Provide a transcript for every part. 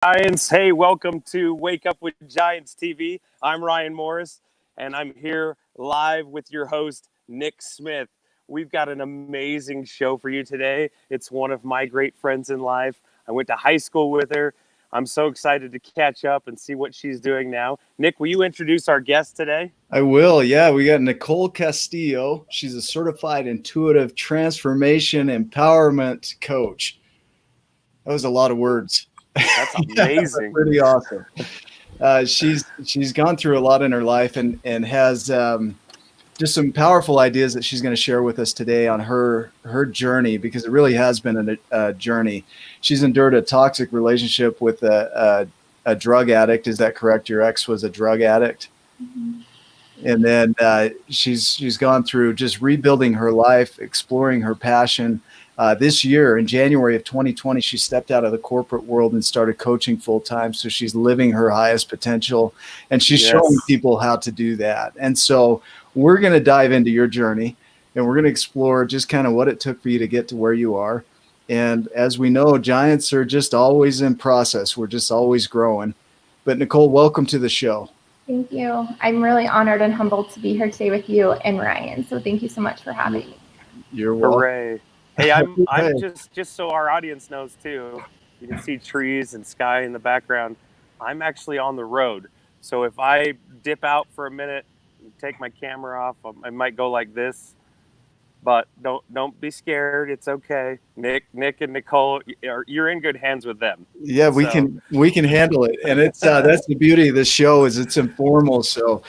Giants. Hey, welcome to Wake Up with Giants TV. I'm Ryan Morris, and I'm here live with your host, Nick Smith. We've got an amazing show for you today. It's one of my great friends in life. I went to high school with her. I'm so excited to catch up and see what she's doing now. Nick, will you introduce our guest today? I will. Yeah, we got Nicole Castillo. She's a certified intuitive transformation empowerment coach. That was a lot of words. That's amazing. Pretty awesome. She's gone through a lot in her life and has just some powerful ideas that she's going to share with us today on her journey, because it really has been a journey. She's endured a toxic relationship with a drug addict. Is that correct? Your ex was a drug addict? Mm-hmm. And then she's gone through just rebuilding her life, exploring her passion. This year, in January of 2020, she stepped out of the corporate world and started coaching full time. So she's living her highest potential, and she's showing people how to do that. And so we're going to dive into your journey, and we're going to explore just kind of what it took for you to get to where you are. And as we know, giants are just always in process. We're just always growing. But Nicole, welcome to the show. Thank you. I'm really honored and humbled to be here today with you and Ryan. So thank you so much for having me. You're welcome. Hooray. Hey, I'm just so our audience knows too, you can see trees and sky in the background. I'm actually on the road. So if I dip out for a minute, take my camera off, I might go like this. But don't be scared. It's okay. Nick and Nicole, you're in good hands with them. Yeah, we can handle it. And it's that's the beauty of this show, is it's informal, so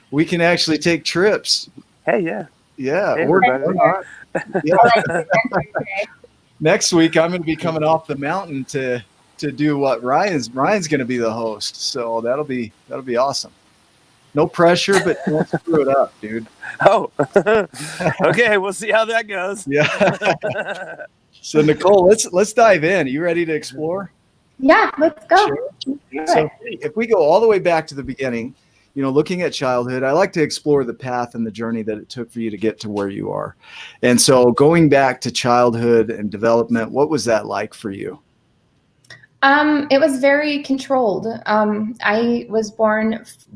we can actually take trips. Hey, yeah. Yeah. Hey, Yeah. Next week I'm going to be coming off the mountain to do what Ryan's going to be the host. So that'll be awesome. No pressure, but don't screw it up, dude. Oh, okay. We'll see how that goes. Yeah. So Nicole, let's dive in. Are you ready to explore? Yeah, let's go. Sure. So if we go all the way back to the beginning, looking at childhood, I like to explore the path and the journey that it took for you to get to where you are. And so going back to childhood and development, what was that like for you? It was very controlled. I was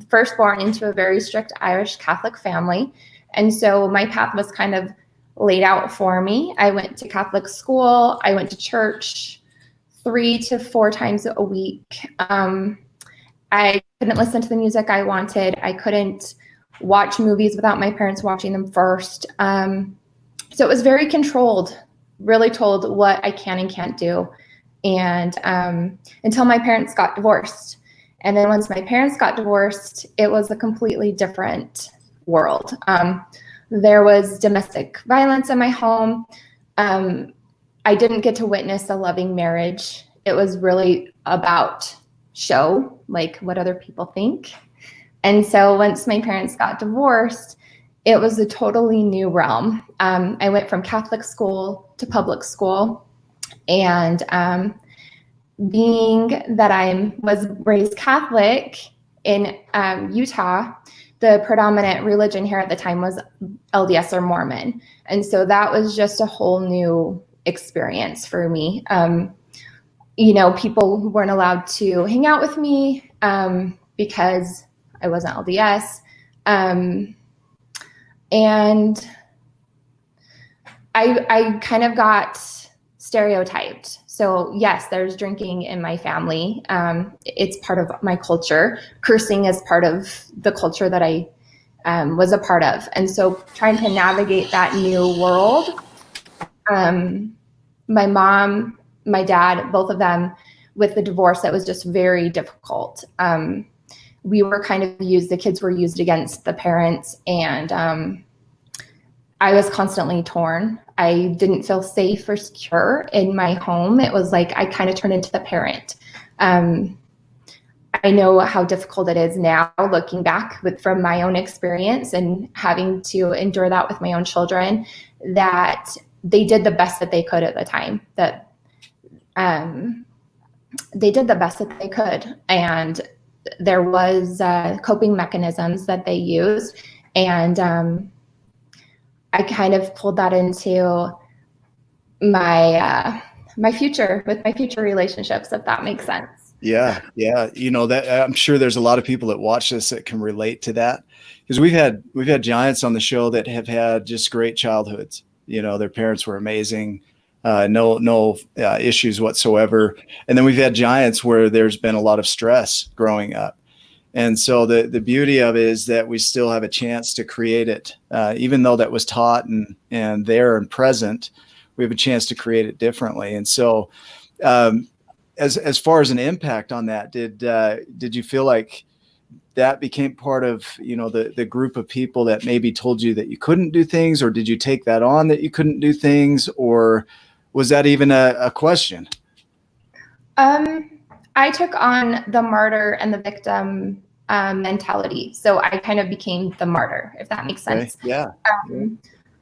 first born into a very strict Irish Catholic family. And so my path was kind of laid out for me. I went to Catholic school. I went to church 3 to 4 times a week. I couldn't listen to the music I wanted. I couldn't watch movies without my parents watching them first. So it was very controlled, really told what I can and can't do. And until my parents got divorced. And then once my parents got divorced, it was a completely different world. There was domestic violence in my home. I didn't get to witness a loving marriage. It was really about show, like what other people think. And so once my parents got divorced, it was a totally new realm. I went from Catholic school to public school. And being that I was raised Catholic in Utah, the predominant religion here at the time was LDS or Mormon. And so that was just a whole new experience for me. People weren't allowed to hang out with me because I wasn't LDS. And I kind of got stereotyped. So yes, there's drinking in my family. It's part of my culture. Cursing is part of the culture that I was a part of. And so trying to navigate that new world, my mom, my dad, both of them with the divorce, that was just very difficult. We were kind of the kids were used against the parents, and I was constantly torn. I didn't feel safe or secure in my home. It was like I kind of turned into the parent. I know how difficult it is now looking back from my own experience and having to endure that with my own children, that they did the best that they could at the time, that they did the best that they could. And there was coping mechanisms that they used. And I kind of pulled that into my future, with my future relationships, if that makes sense. Yeah. You know, that I'm sure there's a lot of people that watch this that can relate to that, because we've had giants on the show that have had just great childhoods. You know, their parents were amazing, no issues whatsoever. And then we've had giants where there's been a lot of stress growing up. And so the beauty of it is that we still have a chance to create it, even though that was taught and there and present. We have a chance to create it differently. And so, as far as an impact on that, did you feel like that became part of, you know, the group of people that maybe told you that you couldn't do things, or did you take that on that you couldn't do things, or was that even a question? I took on the martyr and the victim mentality. So I kind of became the martyr, if that makes sense. Okay. Yeah.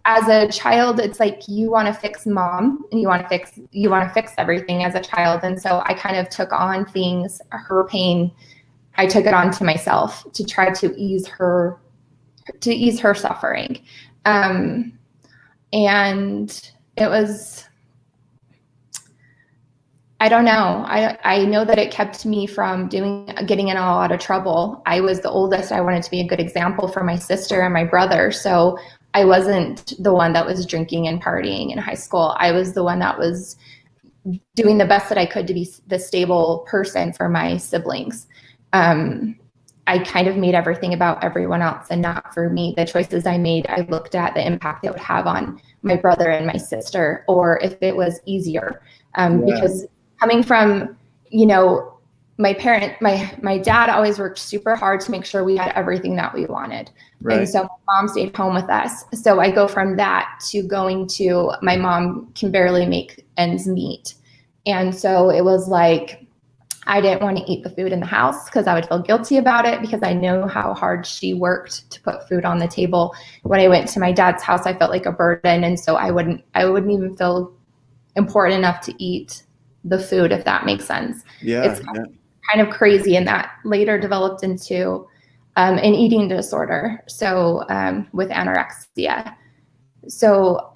As a child, it's like you want to fix mom and you want to fix everything as a child. And so I kind of took on things, her pain. I took it on to myself to try to ease her suffering. And it was, I don't know. I know that it kept me from getting in a lot of trouble. I was the oldest. I wanted to be a good example for my sister and my brother. So I wasn't the one that was drinking and partying in high school. I was the one that was doing the best that I could to be the stable person for my siblings. I kind of made everything about everyone else and not for me. The choices I made, I looked at the impact it would have on my brother and my sister, or if it was easier. Because coming from, you know, my dad always worked super hard to make sure we had everything that we wanted. Right. And so my mom stayed home with us. So I go from that to going to my mom can barely make ends meet. And so it was like, I didn't want to eat the food in the house because I would feel guilty about it, because I know how hard she worked to put food on the table. When I went to my dad's house, I felt like a burden. And so I wouldn't even feel important enough to eat the food, if that makes sense. It's kind of crazy. And that later developed into an eating disorder. So with anorexia. So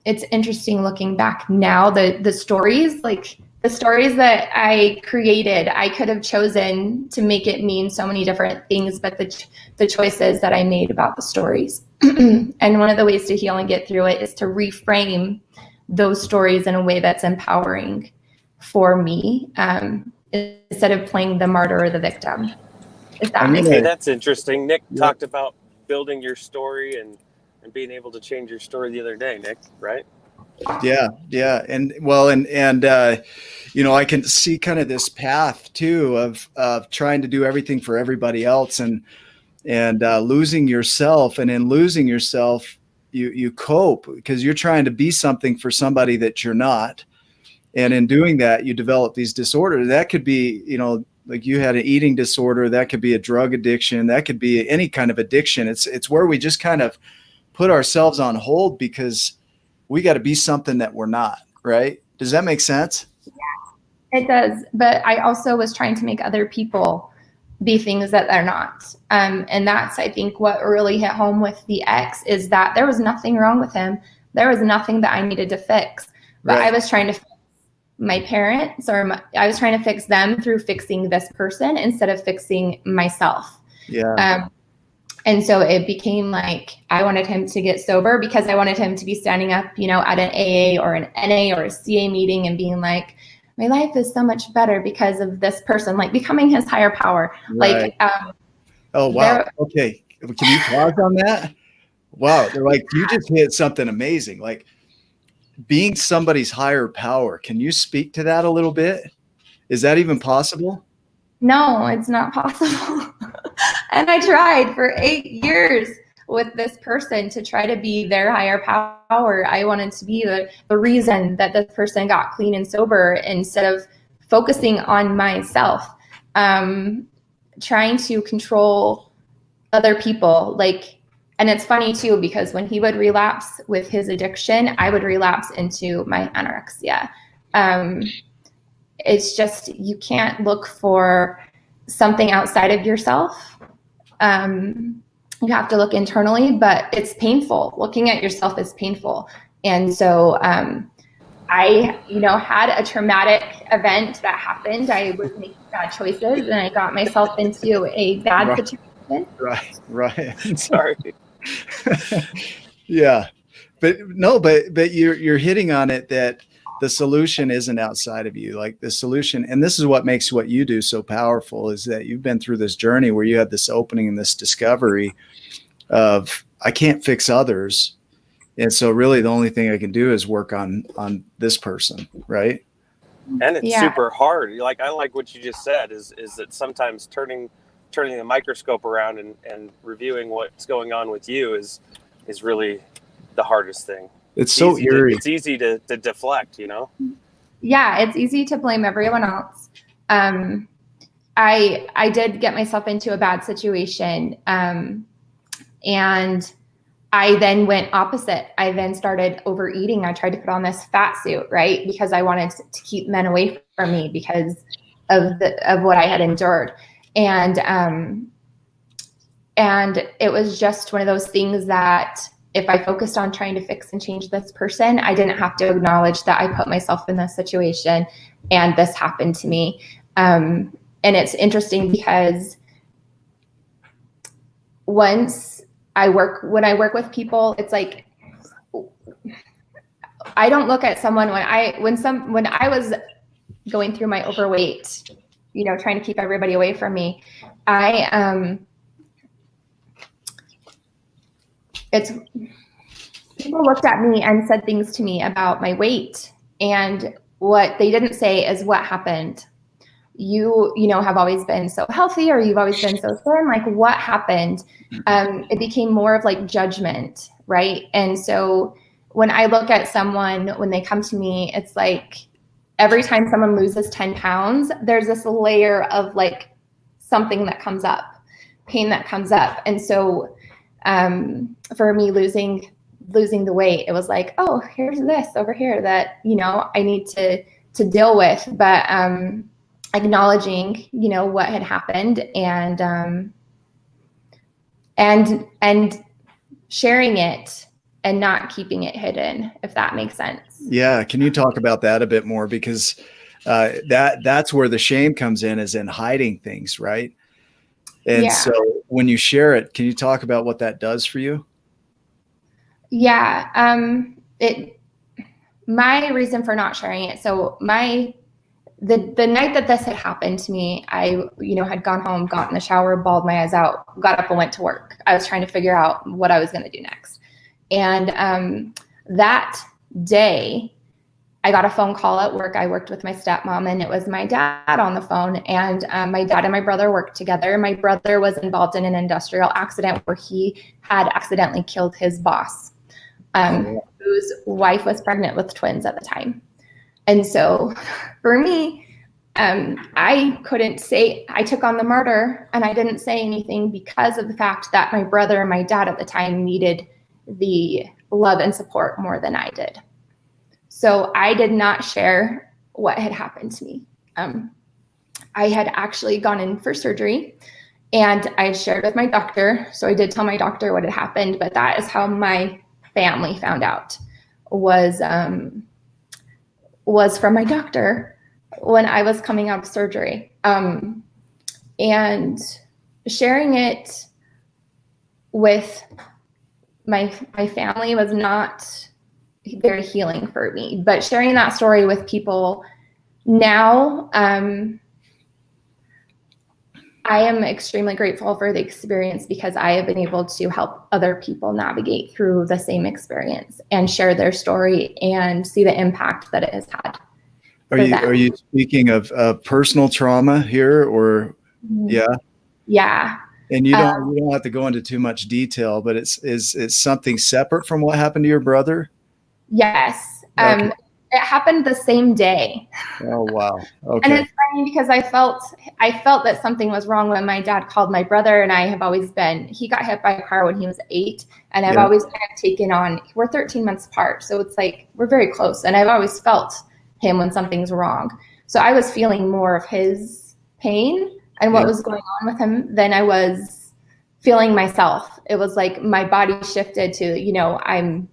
it's interesting looking back now, the stories, like the stories that I created, I could have chosen to make it mean so many different things, but the choices that I made about the stories. And one of the ways to heal and get through it is to reframe those stories in a way that's empowering for me, instead of playing the martyr or the victim. If that makes sense. That's interesting. Nick talked about building your story and being able to change your story the other day, Nick, right? Yeah. And you know, I can see kind of this path too of trying to do everything for everybody else and losing yourself. And in losing yourself, you cope because you're trying to be something for somebody that you're not. And in doing that, you develop these disorders. That could be, you know, like you had an eating disorder. That could be a drug addiction. That could be any kind of addiction. It's where we just kind of put ourselves on hold because we got to be something that we're not, right? Does that make sense? Yeah, it does. But I also was trying to make other people be things that they're not. And that's, I think, what really hit home with the ex is that there was nothing wrong with him. There was nothing that I needed to fix. But I was trying to fix my parents, I was trying to fix them through fixing this person instead of fixing myself. Yeah. And so it became like I wanted him to get sober because I wanted him to be standing up, you know, at an AA or an NA or a CA meeting and being like, my life is so much better because of this person, like becoming his higher power. Right. Like, oh, wow. Okay. Can you pause on that? Wow. They're like, you just hit something amazing. Like being somebody's higher power. Can you speak to that a little bit? Is that even possible? No, it's not possible. And I tried for 8 years with this person to try to be their higher power. I wanted to be the reason that this person got clean and sober instead of focusing on myself, trying to control other people. Like, and it's funny too, because when he would relapse with his addiction, I would relapse into my anorexia. It's just, you can't look for something outside of yourself. You have to look internally, but it's painful. Looking at yourself is painful. And so I, you know, had a traumatic event that happened. I was making bad choices and I got myself into a bad situation. Right. Sorry. Yeah. But you're hitting on it, that the solution isn't outside of you. Like the solution, and this is what makes what you do so powerful, is that you've been through this journey where you had this opening and this discovery of, I can't fix others. And so really the only thing I can do is work on this person. Right. And it's super hard. Like, I like what you just said is that sometimes turning the microscope around and reviewing what's going on with you is really the hardest thing. It's so eerie. It's easy to deflect, you know? Yeah, it's easy to blame everyone else. I did get myself into a bad situation, and I then went opposite. I then started overeating. I tried to put on this fat suit, right? Because I wanted to keep men away from me because of what I had endured. And it was just one of those things that if I focused on trying to fix and change this person, I didn't have to acknowledge that I put myself in this situation and this happened to me. And it's interesting because when I work with people, it's like, I don't look at someone when I was going through my overweight, trying to keep everybody away from me. People looked at me and said things to me about my weight, and what they didn't say is, what happened? You have always been so healthy, or you've always been so thin. Like, what happened? It became more of like judgment, right? And so when I look at someone, when they come to me, it's like every time someone loses 10 pounds, there's this layer of like something that comes up, pain that comes up. And so for me, losing the weight, it was like, oh, here's this over here that, I need to deal with. But acknowledging, what had happened and sharing it and not keeping it hidden, if that makes sense. Yeah. Can you talk about that a bit more? Because that's where the shame comes in, is in hiding things, right? And so when you share it, can you talk about what that does for you? Yeah. My reason for not sharing it. So the night that this had happened to me, I, had gone home, got in the shower, bawled my eyes out, got up and went to work. I was trying to figure out what I was going to do next. And that day, I got a phone call at work. I worked with my stepmom, and it was my dad on the phone. And my dad and my brother worked together. My brother was involved in an industrial accident where he had accidentally killed his boss, whose wife was pregnant with twins at the time. And so for me, I couldn't say, I took on the murder and I didn't say anything because of the fact that my brother and my dad at the time needed the love and support more than I did. So I did not share what had happened to me. I had actually gone in for surgery and I had shared with my doctor. So I did tell my doctor what had happened, but that is how my family found out, was from my doctor when I was coming out of surgery. And sharing it with my family was not very healing for me, but sharing that story with people now, I am extremely grateful for the experience, because I have been able to help other people navigate through the same experience and share their story and see the impact that it has had. Are you speaking of personal trauma here, or? Yeah. Yeah. And you don't have to go into too much detail, but it's something separate from what happened to your brother? Yes. Okay. It happened the same day. Oh, wow. Okay. And it's funny because I felt that something was wrong when my dad called. My brother and I have always been, he got hit by a car when he was 8, and I've always kind of taken on, we're 13 months apart. So it's like, we're very close, and I've always felt him when something's wrong. So I was feeling more of his pain and what was going on with him than I was feeling myself. It was like my body shifted to,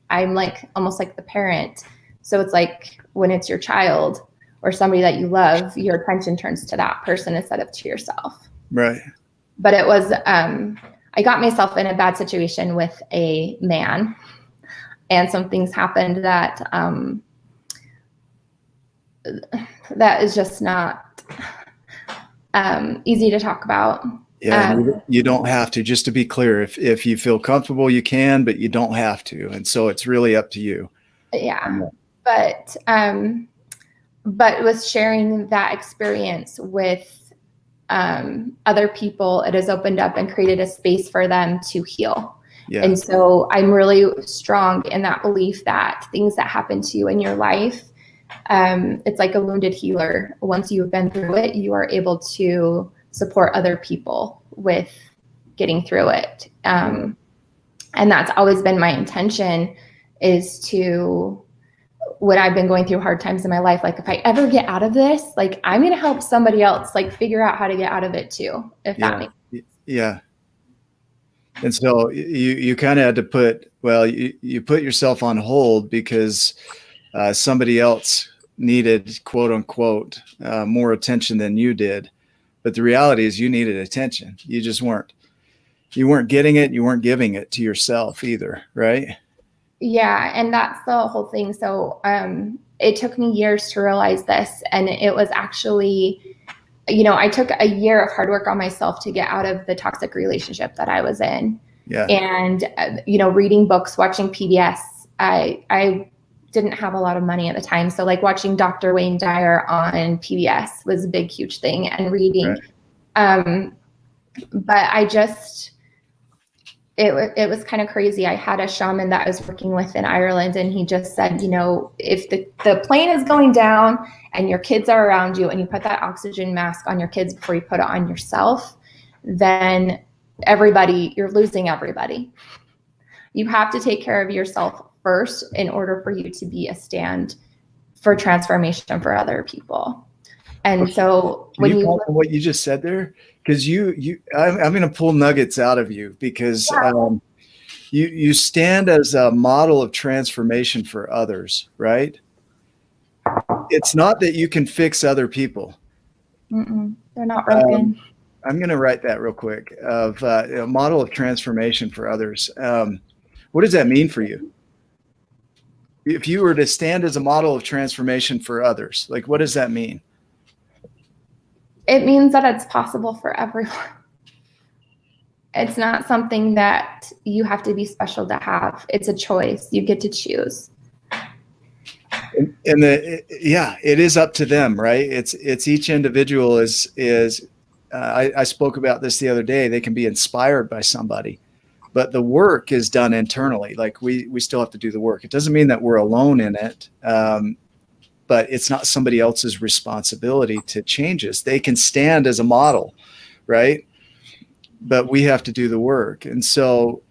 I'm like almost like the parent. So it's like when it's your child, or somebody that you love, your attention turns to that person instead of to yourself. Right. But it was, I got myself in a bad situation with a man, and some things happened that that is just not easy to talk about. Yeah, you don't have to. Just to be clear, if you feel comfortable, you can, but you don't have to. And so it's really up to you. Yeah, but with sharing that experience with other people, it has opened up and created a space for them to heal. Yeah. And so I'm really strong in that belief that things that happen to you in your life, it's like a wounded healer. Once you've been through it, you are able to support other people with getting through it. And that's always been my intention, is to, when I've been going through hard times in my life, like if I ever get out of this, like I'm going to help somebody else like figure out how to get out of it too, if that makes sense. Yeah. And so you kind of had to put, well, you put yourself on hold because somebody else needed, quote unquote, more attention than you did. But the reality is you needed attention. You just weren't getting it. You weren't giving it to yourself either. Right. Yeah. And that's the whole thing. So it took me years to realize this. And it was actually, I took a year of hard work on myself to get out of the toxic relationship that I was in. Yeah. And, reading books, watching PBS. I didn't have a lot of money at the time. So like watching Dr. Wayne Dyer on PBS was a big, huge thing, and reading. Right. But I just, it was kind of crazy. I had a shaman that I was working with in Ireland, and he just said, if the plane is going down and your kids are around you and you put that oxygen mask on your kids before you put it on yourself, then you're losing everybody. You have to take care of yourself first in order for you to be a stand for transformation for other people. And so when you talk what you just said there, because I'm going to pull nuggets out of you, because you stand as a model of transformation for others, right? It's not that you can fix other people. They're not broken. I'm going to write that real quick, of a model of transformation for others. What does that mean for you? If you were to stand as a model of transformation for others, like, what does that mean? It means that it's possible for everyone. It's not something that you have to be special to have. It's a choice. You get to choose. And it is up to them, right? It's each individual I spoke about this the other day. They can be inspired by somebody, but the work is done internally. Like we still have to do the work. It doesn't mean that we're alone in it. But it's not somebody else's responsibility to change us. They can stand as a model, right? But we have to do the work. And so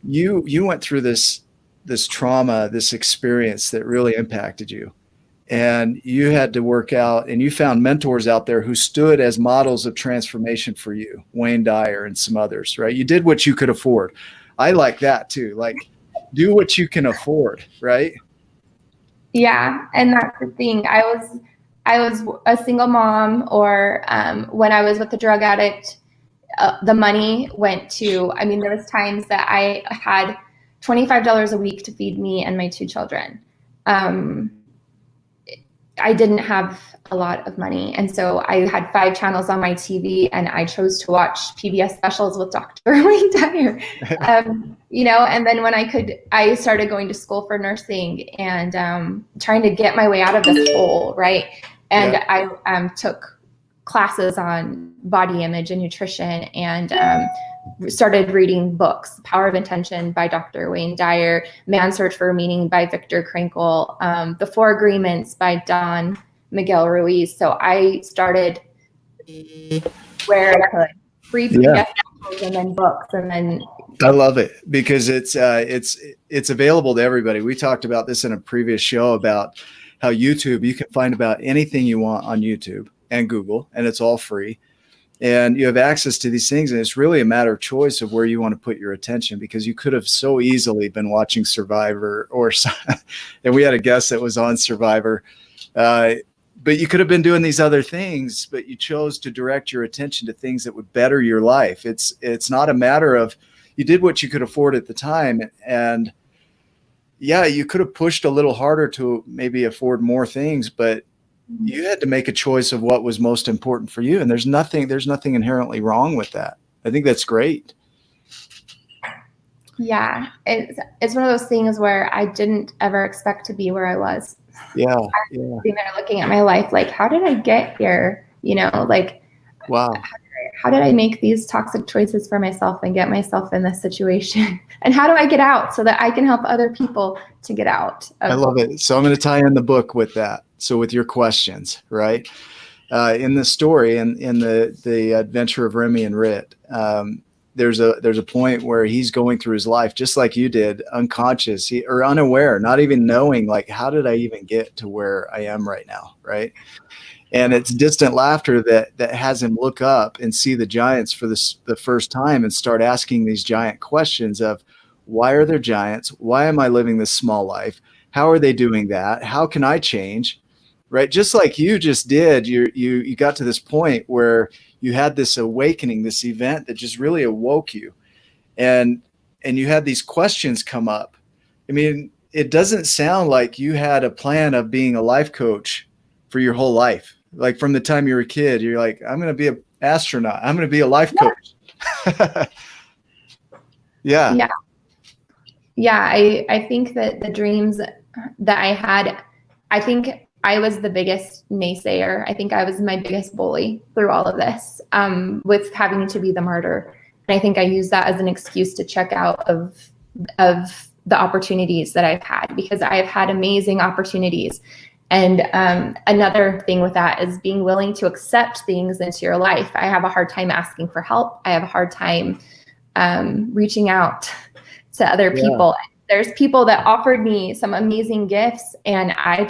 you went through this trauma, this experience that really impacted you. And you had to work out, and you found mentors out there who stood as models of transformation for you, Wayne Dyer and some others, right? You did what you could afford. I like that too. Like, do what you can afford, right? Yeah. And that's the thing. I was a single mom, or when I was with a drug addict, the money went to, there was times that I had $25 a week to feed me and my 2 children. I didn't have a lot of money. And so I had 5 channels on my TV, and I chose to watch PBS specials with Dr. Wayne Dyer. And then when I started going to school for nursing and trying to get my way out of this hole, right? And I took classes on body image and nutrition, and started reading books, Power of Intention by Dr. Wayne Dyer, Man's Search for Meaning by Viktor Frankl, The 4 Agreements by Don Miguel Ruiz. So I started where I could, free PDF and then books, and then. I love it because it's available to everybody. We talked about this in a previous show about how YouTube, you can find about anything you want on YouTube and Google, and it's all free. And you have access to these things, and it's really a matter of choice of where you want to put your attention, because you could have so easily been watching Survivor and we had a guest that was on Survivor, but you could have been doing these other things, but you chose to direct your attention to things that would better your life. It's not a matter of, you did what you could afford at the time. And yeah, you could have pushed a little harder to maybe afford more things, but you had to make a choice of what was most important for you. And there's nothing inherently wrong with that. I think that's great. Yeah, it's one of those things where I didn't ever expect to be where I was. Yeah. I was sitting there looking at my life like, how did I get here? You know, like, wow. How did I make these toxic choices for myself and get myself in this situation? And how do I get out so that I can help other people to get out? I love it. So I'm going to tie in the book with that. So with your questions, right? In the story, in the adventure of Remy and Rit, there's a point where he's going through his life just like you did, unconscious or unaware, not even knowing, like, how did I even get to where I am right now, right? And it's distant laughter that has him look up and see the giants for the first time and start asking these giant questions of, why are there giants? Why am I living this small life? How are they doing that? How can I change? Right? Just like you just did, you got to this point where you had this awakening, this event that just really awoke you. And you had these questions come up. I mean, it doesn't sound like you had a plan of being a life coach for your whole life. Like from the time you were a kid, you're like, I'm going to be an astronaut. I'm going to be a life coach. Yeah. Yeah. Yeah. I think that the dreams that I had, I think I was the biggest naysayer. I think I was my biggest bully through all of this, with having to be the martyr. And I think I used that as an excuse to check out of the opportunities that I've had, because I have had amazing opportunities. And another thing with that is being willing to accept things into your life. I have a hard time asking for help. I have a hard time reaching out to other people. There's people that offered me some amazing gifts, and I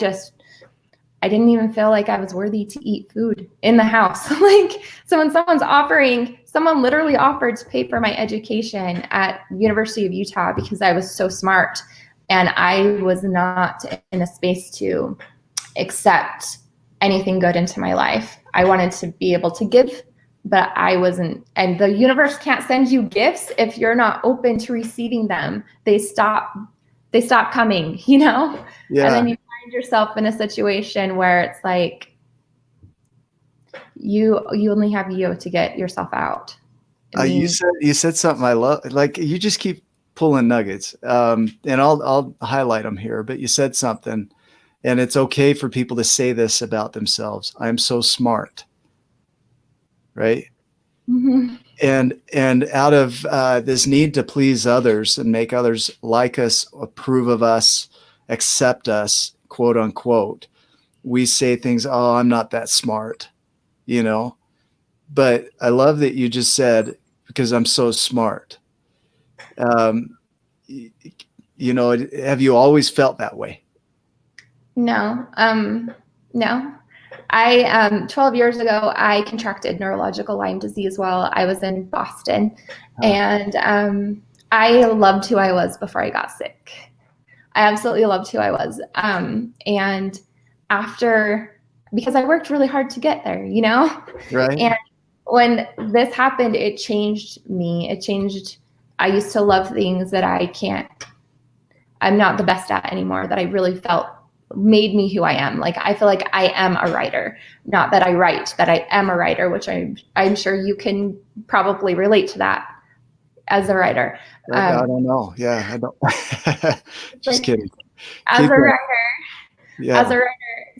didn't even feel like I was worthy to eat food in the house. Like, so when someone literally offered to pay for my education at University of Utah because I was so smart, and I was not in a space to accept anything good into my life. I wanted to be able to give, but I wasn't. And the universe can't send you gifts if you're not open to receiving them. They stop coming, you know? Yeah. And then you find yourself in a situation where it's like you only have you to get yourself out. I mean, you said something I love. Like, you just keep pulling nuggets, and I'll highlight them here. But you said something, and it's okay for people to say this about themselves. I'm so smart, right? mm-hmm. And out of this need to please others and make others like us, approve of us, accept us, quote unquote, we say things, oh, I'm not that smart, you know? But I love that you just said, because I'm so smart. You know, have you always felt that way? No. No. 12 years ago, I contracted neurological Lyme disease while I was in Boston. And I loved who I was before I got sick. I absolutely loved who I was. And because I worked really hard to get there, you know? Right. And when this happened, it changed me. I used to love things that I'm not the best at anymore, that I really felt made me who I am. Like, I feel like I am a writer, not that I write, that I am a writer, which I'm sure you can probably relate to that as a writer. I don't know. Yeah, I don't. Just kidding. As a writer.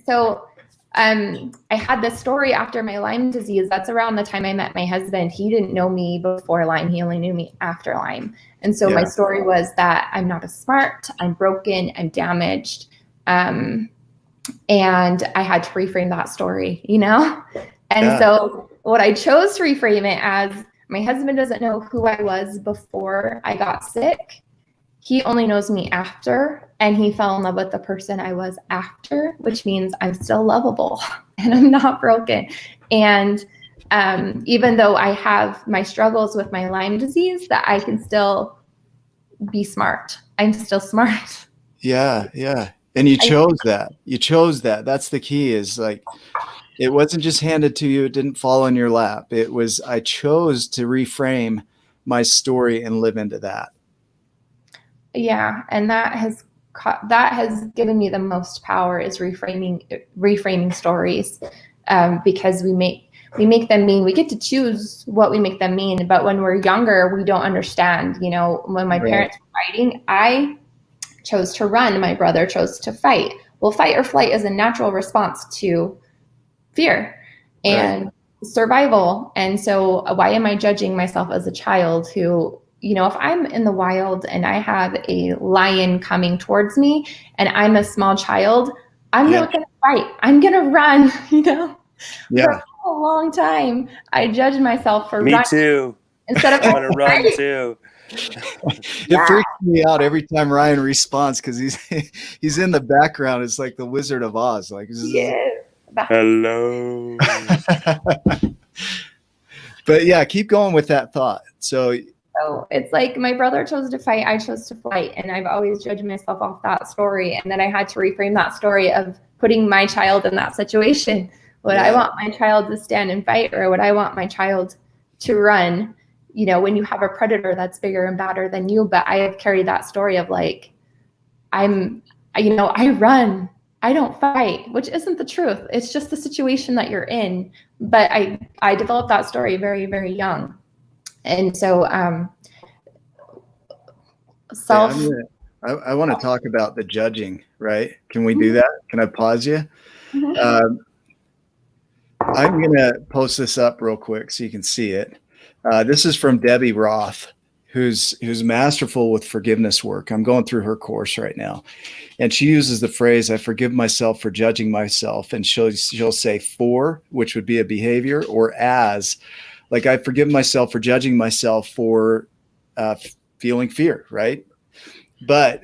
So I had this story after my Lyme disease. That's around the time I met my husband. He didn't know me before Lyme. He only knew me after Lyme. And so my story was that I'm not as smart, I'm broken, I'm damaged. And I had to reframe that story, you know? And so what I chose to reframe it as, my husband doesn't know who I was before I got sick. He only knows me after, and he fell in love with the person I was after, which means I'm still lovable and I'm not broken. And even though I have my struggles with my Lyme disease, that I can still be smart. I'm still smart. Yeah. And you chose that. You chose that. That's the key, is like, it wasn't just handed to you. It didn't fall in your lap. It was, I chose to reframe my story and live into that. Yeah, and that has given me the most power, is reframing stories, because we make them mean. We get to choose what we make them mean, but when we're younger, we don't understand. You know, when my parents were fighting, I chose to run. My brother chose to fight. Well, fight or flight is a natural response to fear and survival. And so why am I judging myself as a child who, you know, if I'm in the wild and I have a lion coming towards me and I'm a small child, I'm not going to fight. I'm going to run, you know? Yeah. For a long time, I judged myself for Me running too. instead of I'm gonna run too. It freaks me out every time Ryan responds, because he's in the background. It's like the Wizard of Oz. Like, hello. But yeah, keep going with that thought. So it's like my brother chose to fight, I chose to flight, and I've always judged myself off that story. And then I had to reframe that story of putting my child in that situation. Would I want my child to stand and fight, or would I want my child to run? You know, when you have a predator that's bigger and badder than you. But I have carried that story of like, I run, I don't fight, which isn't the truth. It's just the situation that you're in. But I developed that story very, very young. And so I want to talk about the judging, right? Can we do that? Can I pause you? I'm going to post this up real quick so you can see it. This is from Debbie Roth, who's masterful with forgiveness work. I'm going through her course right now. And she uses the phrase, I forgive myself for judging myself. And she'll say for, which would be a behavior, or as, like, I forgive myself for judging myself for feeling fear, right? But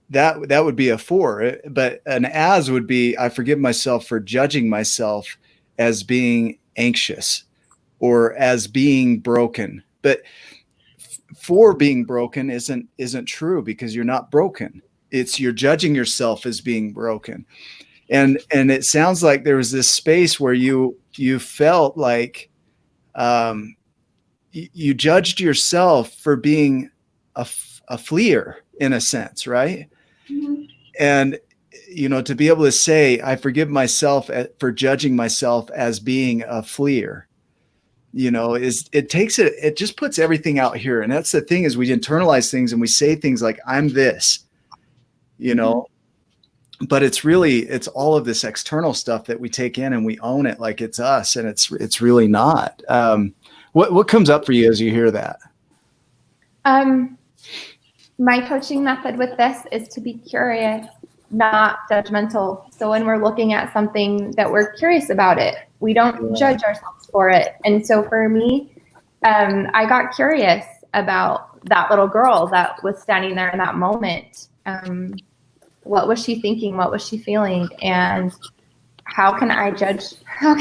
that would be a for. But an as would be, I forgive myself for judging myself as being anxious or as being broken. But for being broken isn't true, because you're not broken. You're judging yourself as being broken. And it sounds like there was this space where you felt like you judged yourself for being a fleer, in a sense, right? Mm-hmm. And to be able to say, I forgive myself for judging myself as being a fleer, it just puts everything out here. And that's the thing, is we internalize things and we say things like, I'm this, but it's all of this external stuff that we take in and we own it like it's us, and it's really not. What comes up for you as you hear that? My coaching method with this is to be curious, not judgmental. So when we're looking at something that we're curious about it, we don't judge ourselves for it. And so for me, I got curious about that little girl that was standing there in that moment. What was she thinking? What was she feeling? And how can I judge a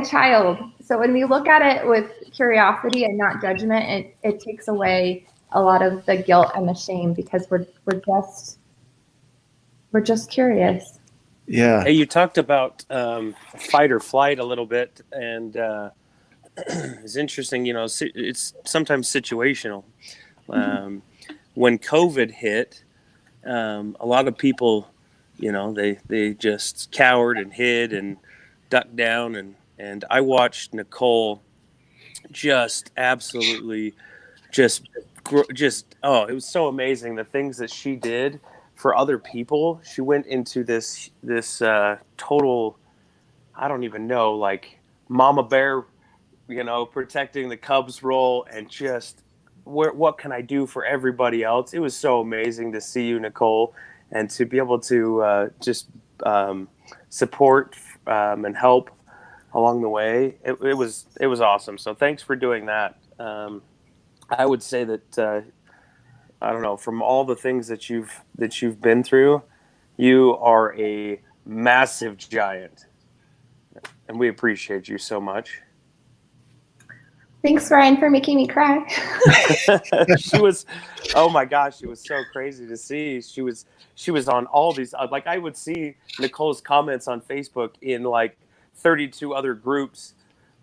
child? So when we look at it with curiosity and not judgment, it takes away a lot of the guilt and the shame, because we're just curious. Yeah. Hey, you talked about fight or flight a little bit, and it's interesting. It's sometimes situational. When COVID hit, a lot of people, they just cowered and hid and ducked down, and I watched Nicole just absolutely it was so amazing, the things that she did for other people. She went into this total, I don't even know, like mama bear, protecting the cubs role, and just what can I do for everybody else? It was so amazing to see you, Nicole, and to be able to just support and help along the way. It was awesome. So thanks for doing that. I would say that I don't know, from all the things that you've been through, you are a massive giant, and we appreciate you so much. Thanks, Ryan, for making me cry. She was, oh my gosh, it was so crazy to see. She was on all these, like I would see Nicole's comments on Facebook in like 32 other groups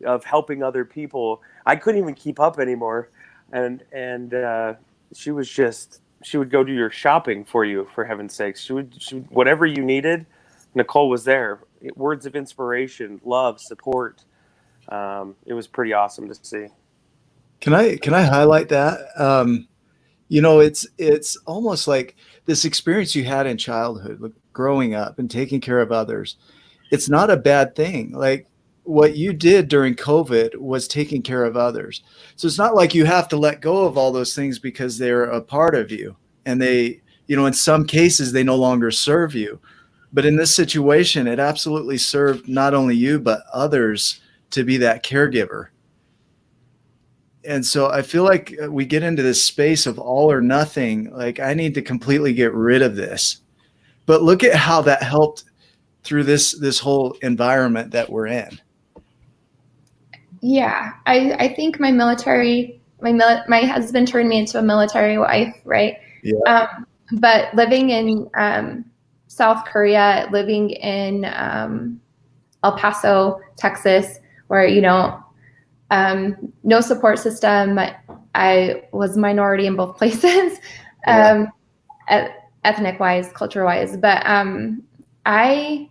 of helping other people. I couldn't even keep up anymore. And she was just, she would go do your shopping for you, for heaven's sakes. Whatever you needed, Nicole was there. Words of inspiration, love, support. It was pretty awesome to see. Can I highlight that? You know, it's almost like this experience you had in childhood, like growing up and taking care of others. It's not a bad thing. Like what you did during COVID was taking care of others. So it's not like you have to let go of all those things because they're a part of you. And they, you know, in some cases, they no longer serve you. But in this situation, it absolutely served not only you, but others to be that caregiver. And so I feel like we get into this space of all or nothing. Like I need to completely get rid of this. But look at how that helped through this whole environment that we're in. Yeah, I think my husband turned me into a military wife, right? Yeah. But living in South Korea, living in El Paso, Texas, where, you know, no support system. I was minority in both places, ethnic wise, culture wise, but I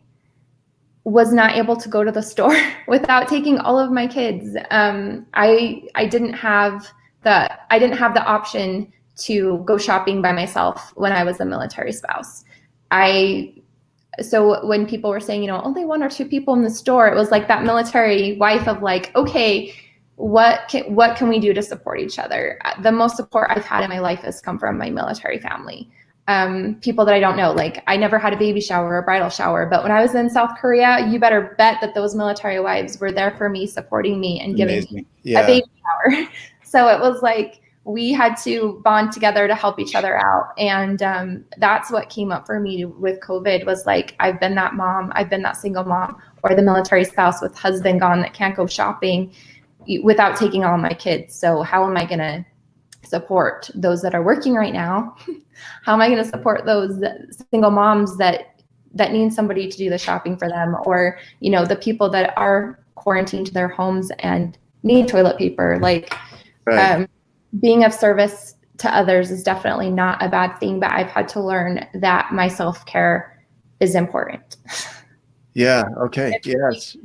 was not able to go to the store without taking all of my kids. I didn't have the option to go shopping by myself when I was a military spouse. So when people were saying, you know, only one or two people in the store, it was like that military wife of like, okay, what can we do to support each other? The most support I've had in my life has come from my military family. People that I don't know, like I never had a baby shower or bridal shower, but when I was in South Korea, you better bet that those military wives were there for me, supporting me and giving me a baby shower. So it was like we had to bond together to help each other out. And that's what came up for me with COVID was like, I've been that mom, I've been that single mom or the military spouse with husband gone that can't go shopping without taking all my kids. So how am I going to support those that are working right now? How am I going to support those single moms that need somebody to do the shopping for them? Or, you know, the people that are quarantined to their homes and need toilet paper, like, right. Being of service to others is definitely not a bad thing, but I've had to learn that my self-care is important. Yeah. Okay. Yes.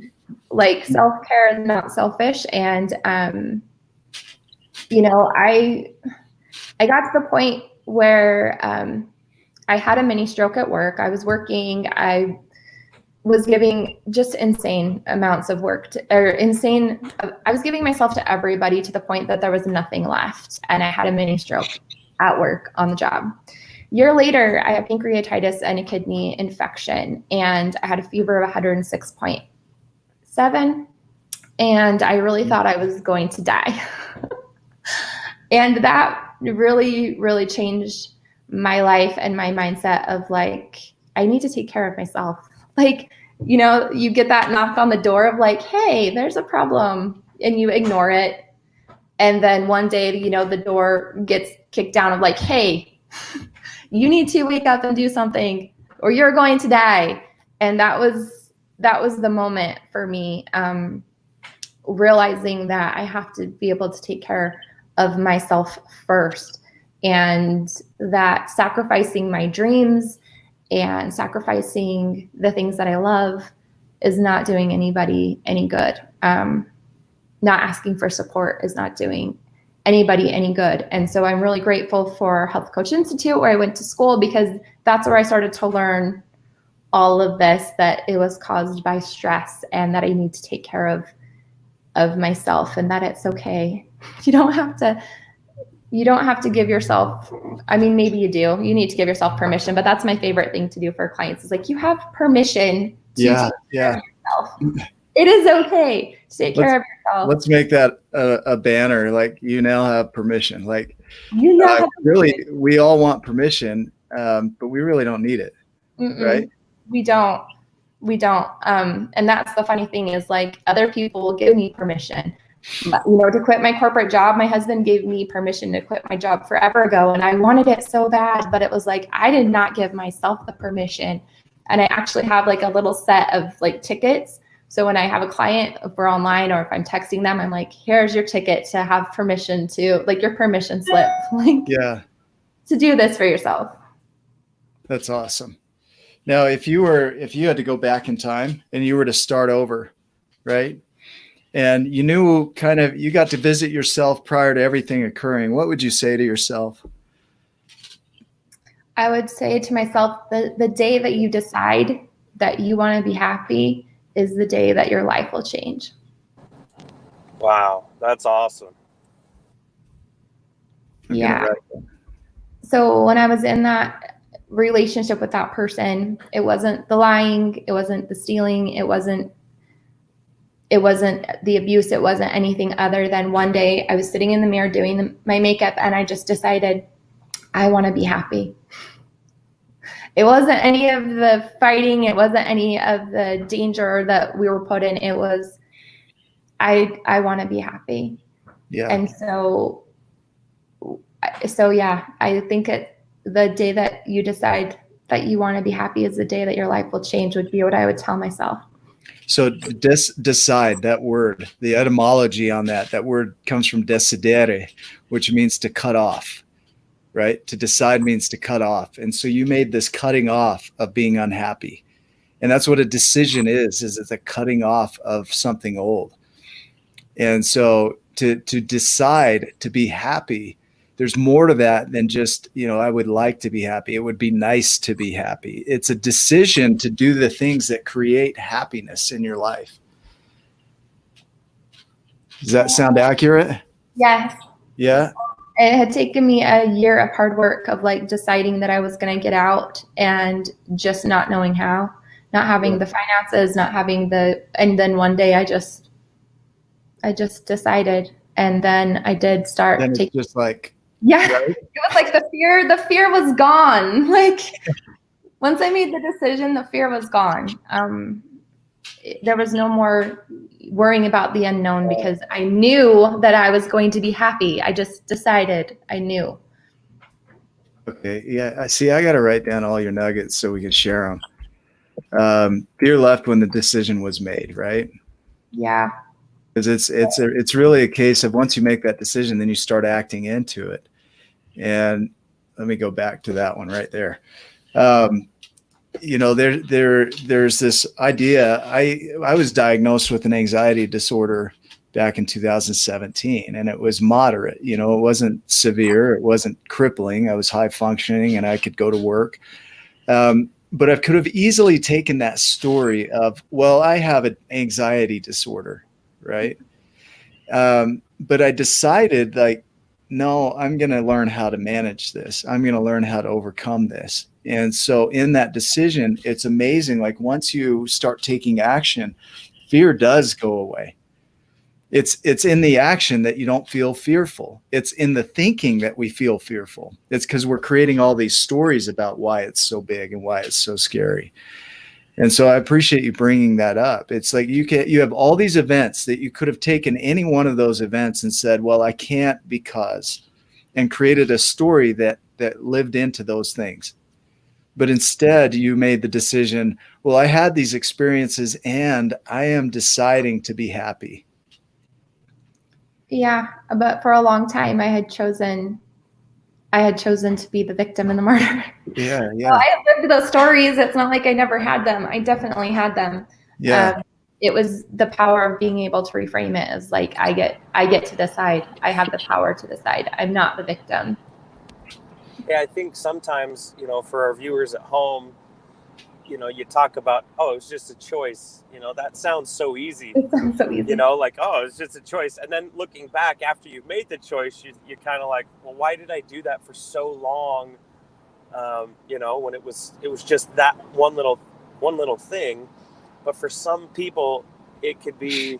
Like self-care is not selfish. And, you know, I got to the point where I had a mini stroke at work. I was working. I was giving just insane amounts of work I was giving myself to everybody to the point that there was nothing left. And I had a mini stroke at work on the job. A year later, I had pancreatitis and a kidney infection, and I had a fever of 106.7. And I really thought I was going to die. And that really, really changed my life and my mindset of like, I need to take care of myself. Like, you know, you get that knock on the door of like, hey, there's a problem, and you ignore it. And then one day, you know, the door gets kicked down of like, hey, you need to wake up and do something or you're going to die. And that was the moment for me, realizing that I have to be able to take care of myself first, and that sacrificing my dreams and sacrificing the things that I love is not doing anybody any good. Not asking for support is not doing anybody any good. And so I'm really grateful for Health Coach Institute, where I went to school, because that's where I started to learn all of this, that it was caused by stress and that I need to take care of myself, and that it's okay. You don't have to give yourself, I mean, maybe you do, you need to give yourself permission, but that's my favorite thing to do for clients is like, you have permission to take care of yourself. It is okay to take care of yourself. Let's make that a banner. Like, you now have permission. Like, you now have really, we all want permission, but we really don't need it. Right? We don't. And that's the funny thing is like, other people will give me permission, To quit my corporate job. My husband gave me permission to quit my job forever ago, and I wanted it so bad, but it was like I did not give myself the permission. And I actually have like a little set of like tickets. So when I have a client, if we're online or if I'm texting them, I'm like, here's your ticket to have permission to, like, your permission slip, like, Yeah, to do this for yourself. that's awesome. Now, if you had to go back in time and you were to start over, right? And you knew you got to visit yourself prior to everything occurring, what would you say to yourself? I would say to myself, the day that you decide that you want to be happy is the day that your life will change. Wow, that's awesome. Yeah. So when I was in that relationship with that person, it wasn't the lying, it wasn't the stealing, it wasn't the abuse, it wasn't anything other than one day I was sitting in the mirror doing my makeup and I just decided I want to be happy. It wasn't any of the fighting, it wasn't any of the danger that we were put in. It was I want to be happy. Yeah. And so yeah, I think the day that you decide that you want to be happy is the day that your life will change, would be what I would tell myself. So decide, that word, the etymology on that word comes from decidere, which means to cut off, right? To decide means to cut off. And so you made this cutting off of being unhappy. And that's what a decision is it's a cutting off of something old. And so to decide to be happy, there's more to that than just, I would like to be happy. It would be nice to be happy. It's a decision to do the things that create happiness in your life. Does that sound accurate? Yes. Yeah. It had taken me a year of hard work of like deciding that I was going to get out and just not knowing how, not having the finances, not having and then one day I just decided, and then I did start then it's just like, yeah, right? It was like the fear was gone. Like once I made the decision, the fear was gone. There was no more worrying about the unknown because I knew that I was going to be happy. I just decided. I knew. Okay. Yeah. I see. I got to write down all your nuggets so we can share them. Fear left when the decision was made, right? Yeah. Because it's really a case of once you make that decision, then you start acting into it. And let me go back to that one right there. There's this idea. I was diagnosed with an anxiety disorder back in 2017, and it was moderate. It wasn't severe. It wasn't crippling. I was high functioning and I could go to work. But I could have easily taken that story of, well, I have an anxiety disorder, right? But I decided, like, no, I'm going to learn how to manage this. I'm going to learn how to overcome this. And so in that decision, it's amazing. Like once you start taking action, fear does go away. It's in the action that you don't feel fearful. It's in the thinking that we feel fearful. It's because we're creating all these stories about why it's so big and why it's so scary. And so I appreciate you bringing that up. It's like you have all these events that you could have taken any one of those events and said, well, I can't because, and created a story that lived into those things. But instead you made the decision, well, I had these experiences and I am deciding to be happy. Yeah, but for a long time I had chosen to be the victim and the martyr. Yeah. So I have lived those stories. It's not like I never had them. I definitely had them. Yeah. It was the power of being able to reframe it as like, I get to decide. I have the power to decide. I'm not the victim. Yeah, I think sometimes, for our viewers at home, you talk about, oh, it's just a choice. That sounds so easy. It sounds so easy. Like, oh, it's just a choice. And then looking back after you've made the choice, you're kind of like, well, why did I do that for so long? When it was just that one little thing. But for some people, it could be,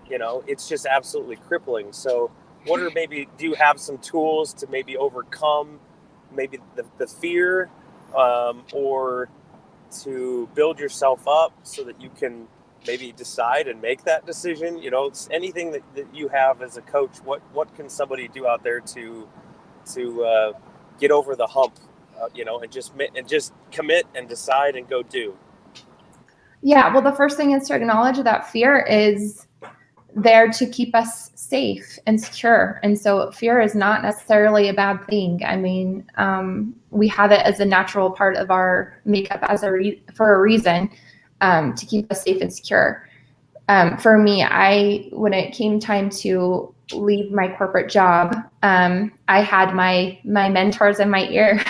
it's just absolutely crippling. So do you have some tools to maybe overcome maybe the fear, or to build yourself up so that you can maybe decide and make that decision. You know, it's anything that you have as a coach, what can somebody do out there to get over the hump, you know, and just commit and decide and go do? Yeah, well, the first thing is to acknowledge that fear is there to keep us safe and secure. And so fear is not necessarily a bad thing. I mean, we have it as a natural part of our makeup for a reason, to keep us safe and secure. For me, when it came time to leave my corporate job, I had my mentors in my ear.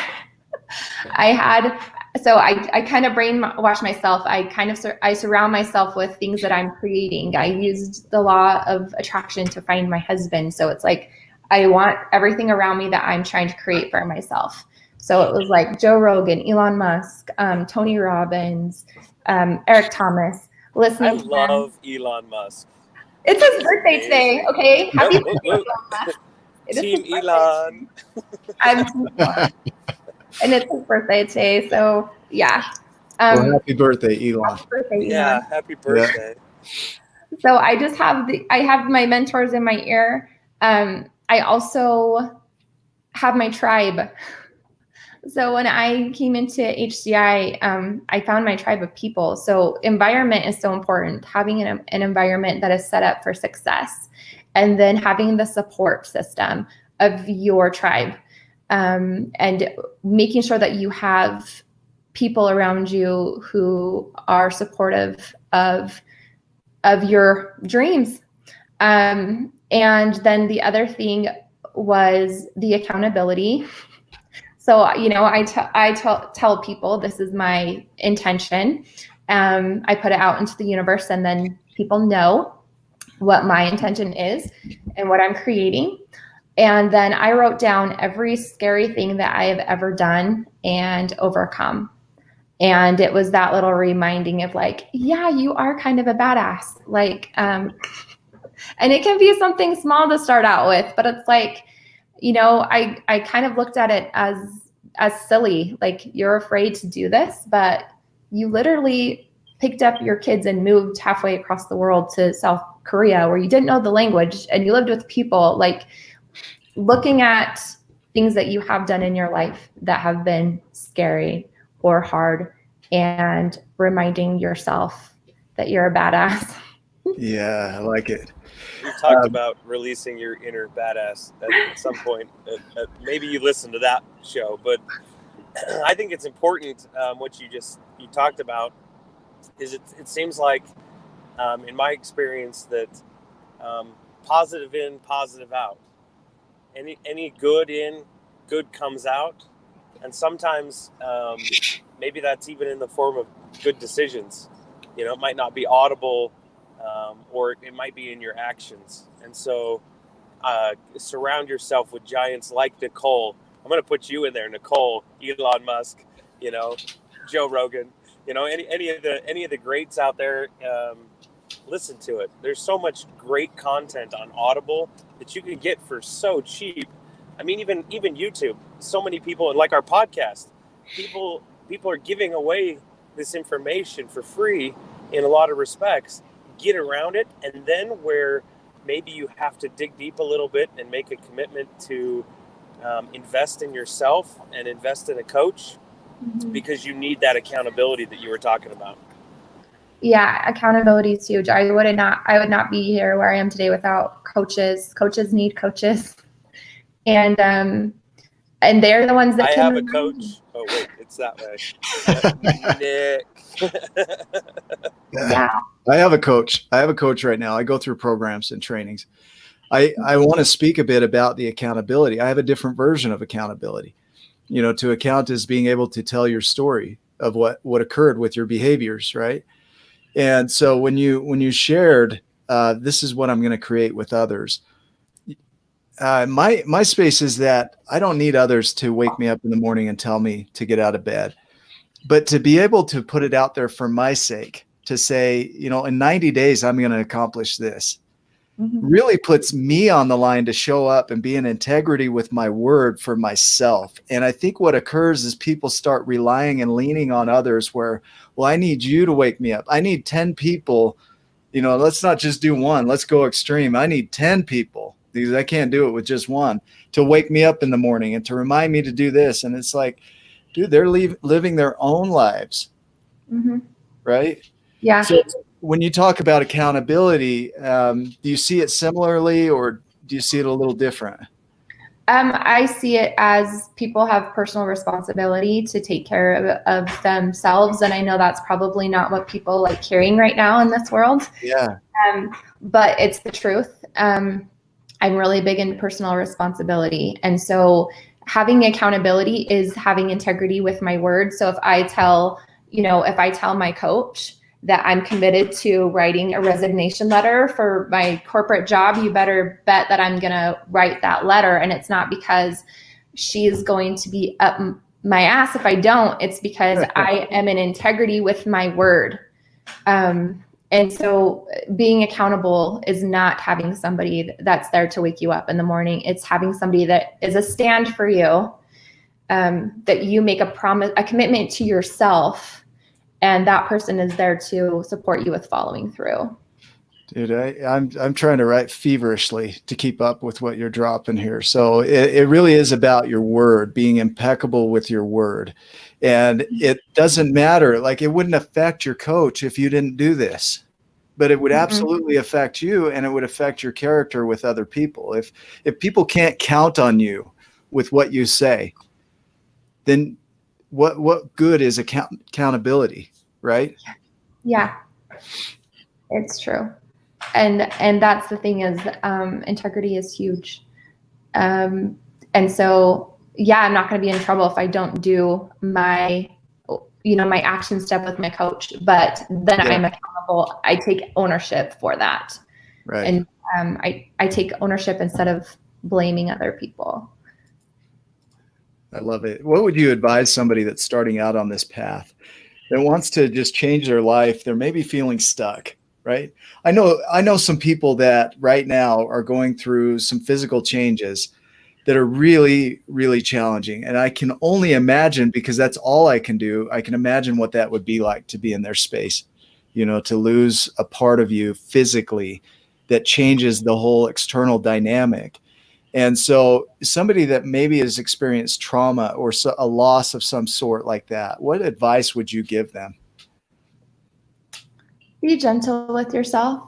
I kind of brainwash myself. I surround myself with things that I'm creating. I used the law of attraction to find my husband. So it's like, I want everything around me that I'm trying to create for myself. So it was like Joe Rogan, Elon Musk, Tony Robbins, Eric Thomas. I love Elon Musk. It's his birthday today. Okay. Happy birthday, Elon Musk. Team Elon. I'm Team Elon. And it's his birthday today, so yeah. Well, happy birthday, Elon. Happy birthday, Elon. Yeah, happy birthday. Yeah. So I just have my mentors in my ear. I also have my tribe. So when I came into HCI, I found my tribe of people. So environment is so important. Having an environment that is set up for success, and then having the support system of your tribe. And making sure that you have people around you who are supportive of your dreams. And then the other thing was the accountability. So, you know, I tell people this is my intention. I put it out into the universe, and then people know what my intention is and what I'm creating. And then I wrote down every scary thing that I have ever done and overcome. And it was that little reminding of like, yeah, you are kind of a badass. Like, and it can be something small to start out with, but it's like, you know, I kind of looked at it as silly. Like, you're afraid to do this, but you literally picked up your kids and moved halfway across the world to South Korea, where you didn't know the language and you lived with people. Like, looking at things that you have done in your life that have been scary or hard, and reminding yourself that you're a badass. Yeah, I like it. We've talked about releasing your inner badass at some point. Maybe you listened to that show, but I think it's important, what you talked about is it seems like, in my experience, that positive in, positive out. Any good in, good comes out. And sometimes maybe that's even in the form of good decisions. You know, it might not be audible, or it might be in your actions. And so surround yourself with giants like Nicole. I'm going to put you in there, Nicole, Elon Musk, you know, Joe Rogan, you know, any of the greats out there. Listen to it. There's so much great content on Audible that you can get for so cheap. I mean, even YouTube, so many people, and like our podcast, people are giving away this information for free in a lot of respects. Get around it. And then where maybe you have to dig deep a little bit and make a commitment to invest in yourself and invest in a coach, because you need that accountability that you were talking about. Yeah, accountability is huge. I would not be here where I am today without coaches. Coaches need coaches. And they're the ones that I have a coach. Oh wait, it's that way. Nick. Yeah. I have a coach. Right now. I go through programs and trainings. I want to speak a bit about the accountability. I have a different version of accountability. You know, to account is being able to tell your story of what occurred with your behaviors, right? And so when you shared, this is what I'm going to create with others. My space is that I don't need others to wake me up in the morning and tell me to get out of bed, but to be able to put it out there for my sake, to say, you know, in 90 days, I'm going to accomplish this. really puts me on the line to show up and be in integrity with my word for myself. And I think what occurs is people start relying and leaning on others where, well, I need you to wake me up. I need 10 people, let's not just do one, let's go extreme. I need 10 people because I can't do it with just one to wake me up in the morning and to remind me to do this. And it's like, dude, they're living their own lives. Right? Yeah. So when you talk about accountability, do you see it similarly or do you see it a little different? I see it as people have personal responsibility to take care of themselves. And I know that's probably not what people like hearing right now in this world. Yeah. But it's the truth. I'm really big in personal responsibility. And so having accountability is having integrity with my word. So if I tell my coach that I'm committed to writing a resignation letter for my corporate job, you better bet that I'm going to write that letter. And it's not because she's going to be up my ass if I don't. It's because I am in integrity with my word. And so being accountable is not having somebody that's there to wake you up in the morning. It's having somebody that is a stand for you, that you make a promise, a commitment to yourself, and that person is there to support you with following through. Dude, I'm trying to write feverishly to keep up with what you're dropping here. So it really is about your word, being impeccable with your word. And it doesn't matter. Like, it wouldn't affect your coach if you didn't do this, but it would absolutely affect you, and it would affect your character with other people. If people can't count on you with what you say, then what good is accountability, right? Yeah, it's true. And that's the thing is, integrity is huge. And so, yeah, I'm not going to be in trouble if I don't do my action step with my coach, but then I'm accountable. I take ownership for that. Right. And I take ownership instead of blaming other people. I love it. What would you advise somebody that's starting out on this path that wants to just change their life? They're maybe feeling stuck, right? I know some people that right now are going through some physical changes that are really, really challenging. And I can only imagine, because that's all I can do, I can imagine what that would be like to be in their space, to lose a part of you physically that changes the whole external dynamic. And so somebody that maybe has experienced trauma or a loss of some sort like that, what advice would you give them? Be gentle with yourself.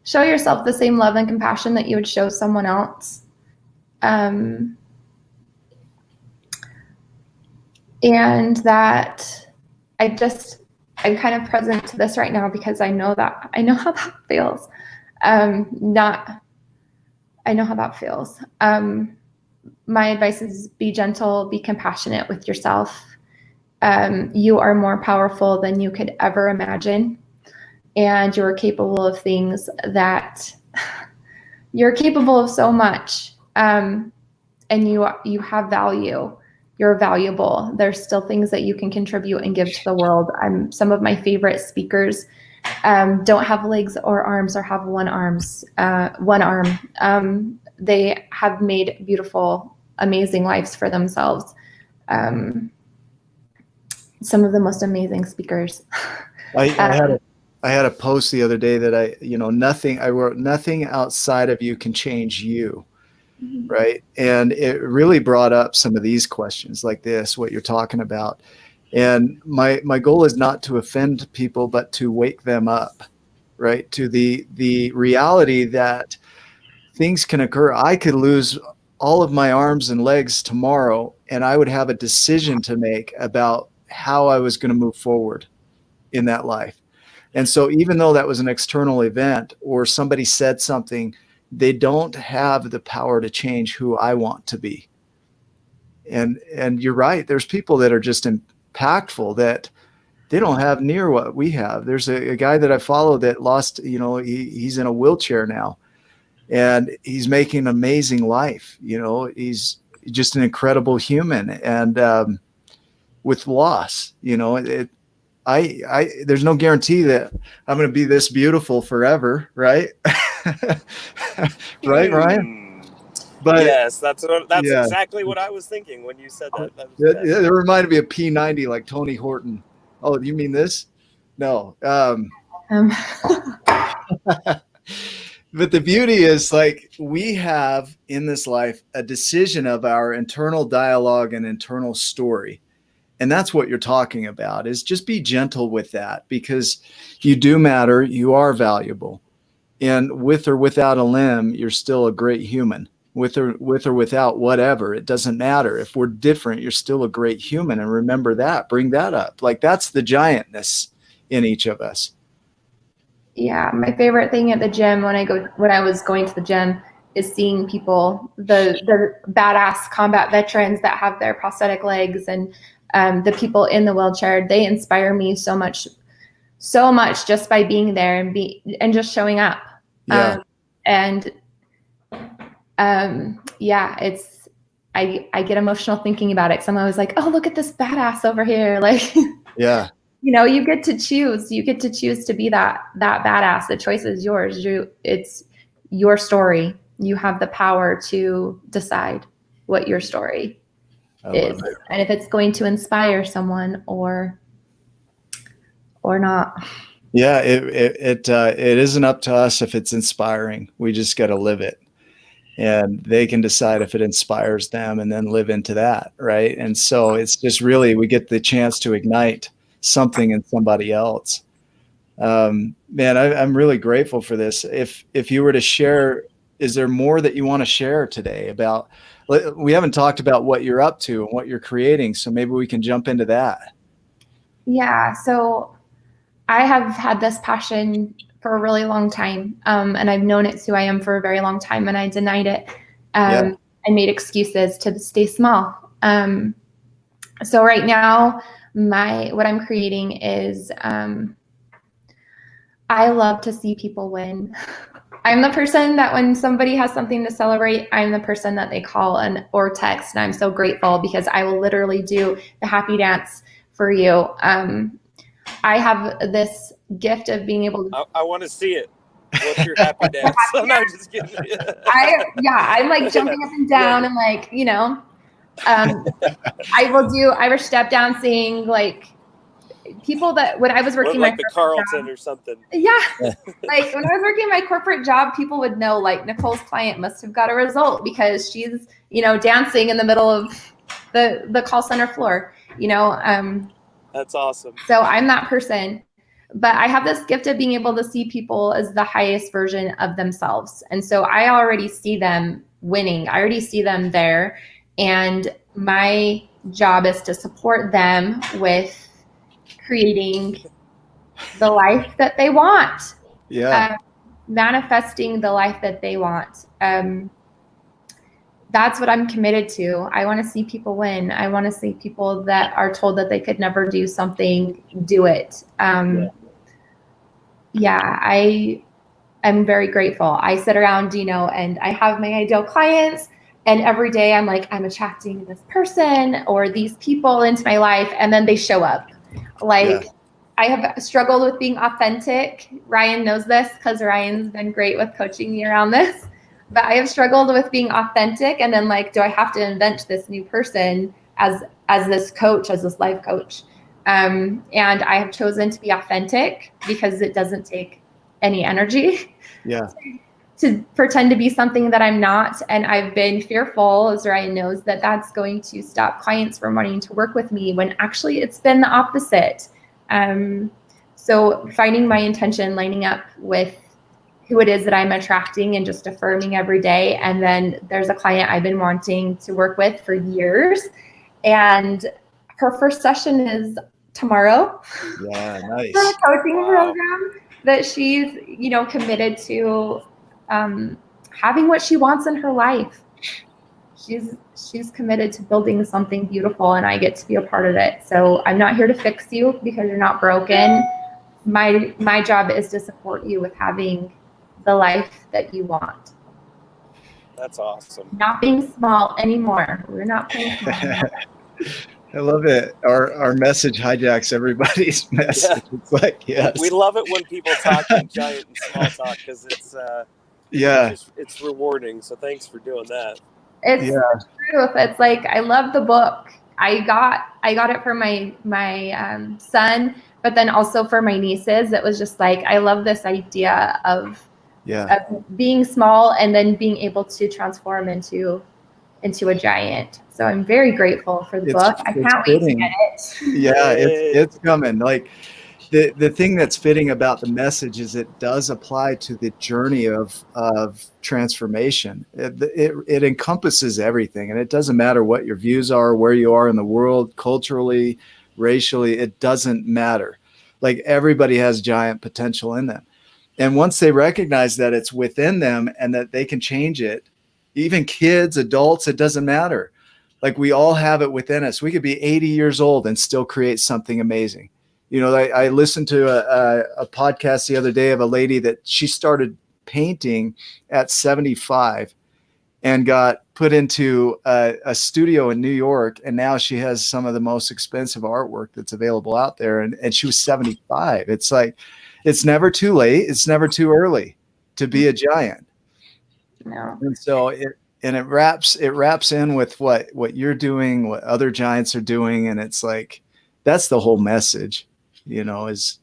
Show yourself the same love and compassion that you would show someone else. And that I'm kind of present to this right now because I know how that feels. I know how that feels. My advice is be gentle, be compassionate with yourself. You are more powerful than you could ever imagine. And you're capable of things that you're capable of so much. And you have value. You're valuable. There's still things that you can contribute and give to the world. Some of my favorite speakers don't have legs or arms or have one arm. They have made beautiful, amazing lives for themselves. Some of the most amazing speakers. I had a post the other day that I wrote, nothing outside of you can change you. Right. And it really brought up some of these questions like this, what you're talking about. And my goal is not to offend people, but to wake them up, right, to the reality that things can occur. I could lose all of my arms and legs tomorrow, and I would have a decision to make about how I was going to move forward in that life. And so even though that was an external event or somebody said something, they don't have the power to change who I want to be. And you're right. There's people that are just impactful that they don't have near what we have. There's a guy that I follow that lost, he's in a wheelchair now, and he's making an amazing life. He's just an incredible human. And with loss, there's no guarantee that I'm going to be this beautiful forever. Right. Right, Ryan? But yes, that's yeah, exactly what I was thinking when you said that. That was it reminded me of P90, like Tony Horton. Oh, you mean this? No. Um, But the beauty is, like, we have in this life a decision of our internal dialogue and internal story. And that's what you're talking about, is just be gentle with that, because you do matter. You are valuable. And with or without a limb, you're still a great human. With or without whatever, it doesn't matter. If we're different, you're still a great human. And remember that, bring that up. Like, that's the giantness in each of us. Yeah, my favorite thing at the gym when I was going to the gym is seeing people, the badass combat veterans that have their prosthetic legs, and the people in the wheelchair. They inspire me so much just by being there and just showing up. Yeah. It's I get emotional thinking about it. 'Cause I'm always like, oh, look at this badass over here, like. Yeah. You get to choose. You get to choose to be that badass. The choice is yours. It's your story. You have the power to decide what your story is, and if it's going to inspire someone or not. Yeah, it isn't up to us if it's inspiring. We just got to live it, and they can decide if it inspires them and then live into that, right? And so it's just really, we get the chance to ignite something in somebody else. Man, I'm really grateful for this. If you were to share, is there more that you want to share today about? We haven't talked about what you're up to and what you're creating, so maybe we can jump into that. Yeah, so I have had this passion for a really long time, and I've known it's who I am for a very long time, and I denied it. I made excuses to stay small. So right now, what I'm creating is, I love to see people win. I'm the person that when somebody has something to celebrate, I'm the person that they call or text, and I'm so grateful because I will literally do the happy dance for you. I have this gift of being able to. I want to see it. What's your happy dance? No, I'm just kidding. I'm like jumping up and down and like, I will step dancing, like people that when I was working like the Carlton job, or something. Yeah. Like when I was working my corporate job, people would know like Nicole's client must have got a result because she's, dancing in the middle of the call center floor, That's awesome. So I'm that person. But I have this gift of being able to see people as the highest version of themselves. And so I already see them winning. I already see them there. And my job is to support them with creating the life that they want. Yeah. Manifesting the life that they want. That's what I'm committed to. I want to see people win. I want to see people that are told that they could never do something, do it. I'm very grateful. I sit around, and I have my ideal clients, and every day I'm like, I'm attracting this person or these people into my life, and then they show up. I have struggled with being authentic. Ryan knows this because Ryan's been great with coaching me around this. But I have struggled with being authentic, and then do I have to invent this new person as this coach, as this life coach? And I have chosen to be authentic because it doesn't take any energy to pretend to be something that I'm not. And I've been fearful, as Ryan knows, that that's going to stop clients from wanting to work with me when actually it's been the opposite. So finding my intention, lining up with who it is that I'm attracting and just affirming every day. And then there's a client I've been wanting to work with for years. And her first session is tomorrow. Yeah, nice. For a coaching program that she's, committed to having what she wants in her life. She's committed to building something beautiful, and I get to be a part of it. So I'm not here to fix you because you're not broken. My job is to support you with having the life that you want. That's awesome. Not being small anymore. We're not playing small anymore. I love it. Our message hijacks everybody's message. Yeah. It's like, yes. We love it when people talk in giant and small talk because Yeah. It's rewarding. So thanks for doing that. It's Yeah. the truth. It's like, I love the book. I got it for my son, but then also for my nieces. It was just like, I love this idea of being small and then being able to transform into a giant. So I'm very grateful for the book. I It's can't wait to get fitting. it. Yeah, Yay. it's coming. Like the thing that's fitting about the message is it does apply to the journey of transformation. It encompasses everything, and it doesn't matter what your views are, where you are in the world, culturally, racially, it doesn't matter. Like everybody has giant potential in them. And once they recognize that it's within them and that they can change it, even kids, adults, it doesn't matter. Like we all have it within us. We could be 80 years old and still create something amazing. You know, I listened to a podcast the other day of a lady that she started painting at 75 and got put into a studio in New York. And now she has some of the most expensive artwork that's available out there. And she was 75. It's like, it's never too late. It's never too early to be a giant. No. And so it wraps in with what you're doing, what other giants are doing. And it's like, that's the whole message, you know, is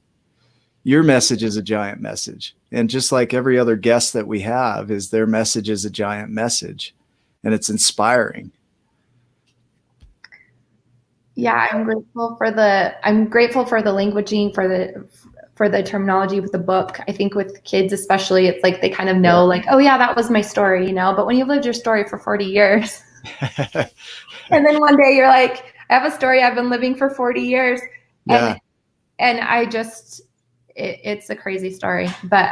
your message is a giant message. And just like every other guest that we have, is their message is a giant message, and it's inspiring. Yeah, I'm grateful for the languaging, for the terminology with the book. I think with kids especially, it's like they kind of know, like, oh yeah, that was my story, you know. But when you've lived your story for 40 years, and then one day you're like, I have a story I've been living for 40 years, and I just, it's a crazy story, but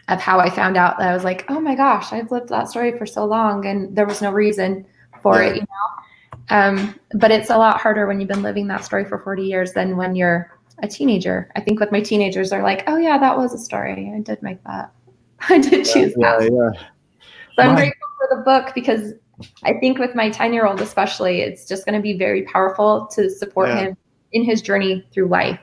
of how I found out that I was like, oh my gosh, I've lived that story for so long, and there was no reason for it, you know. But it's a lot harder when you've been living that story for 40 years than when you're a teenager. I think with my teenagers, they're like, oh yeah, that was a story. I did make that. I did choose that. Yeah. So I'm grateful for the book, because I think with my 10-year-old especially, it's just going to be very powerful to support him in his journey through life.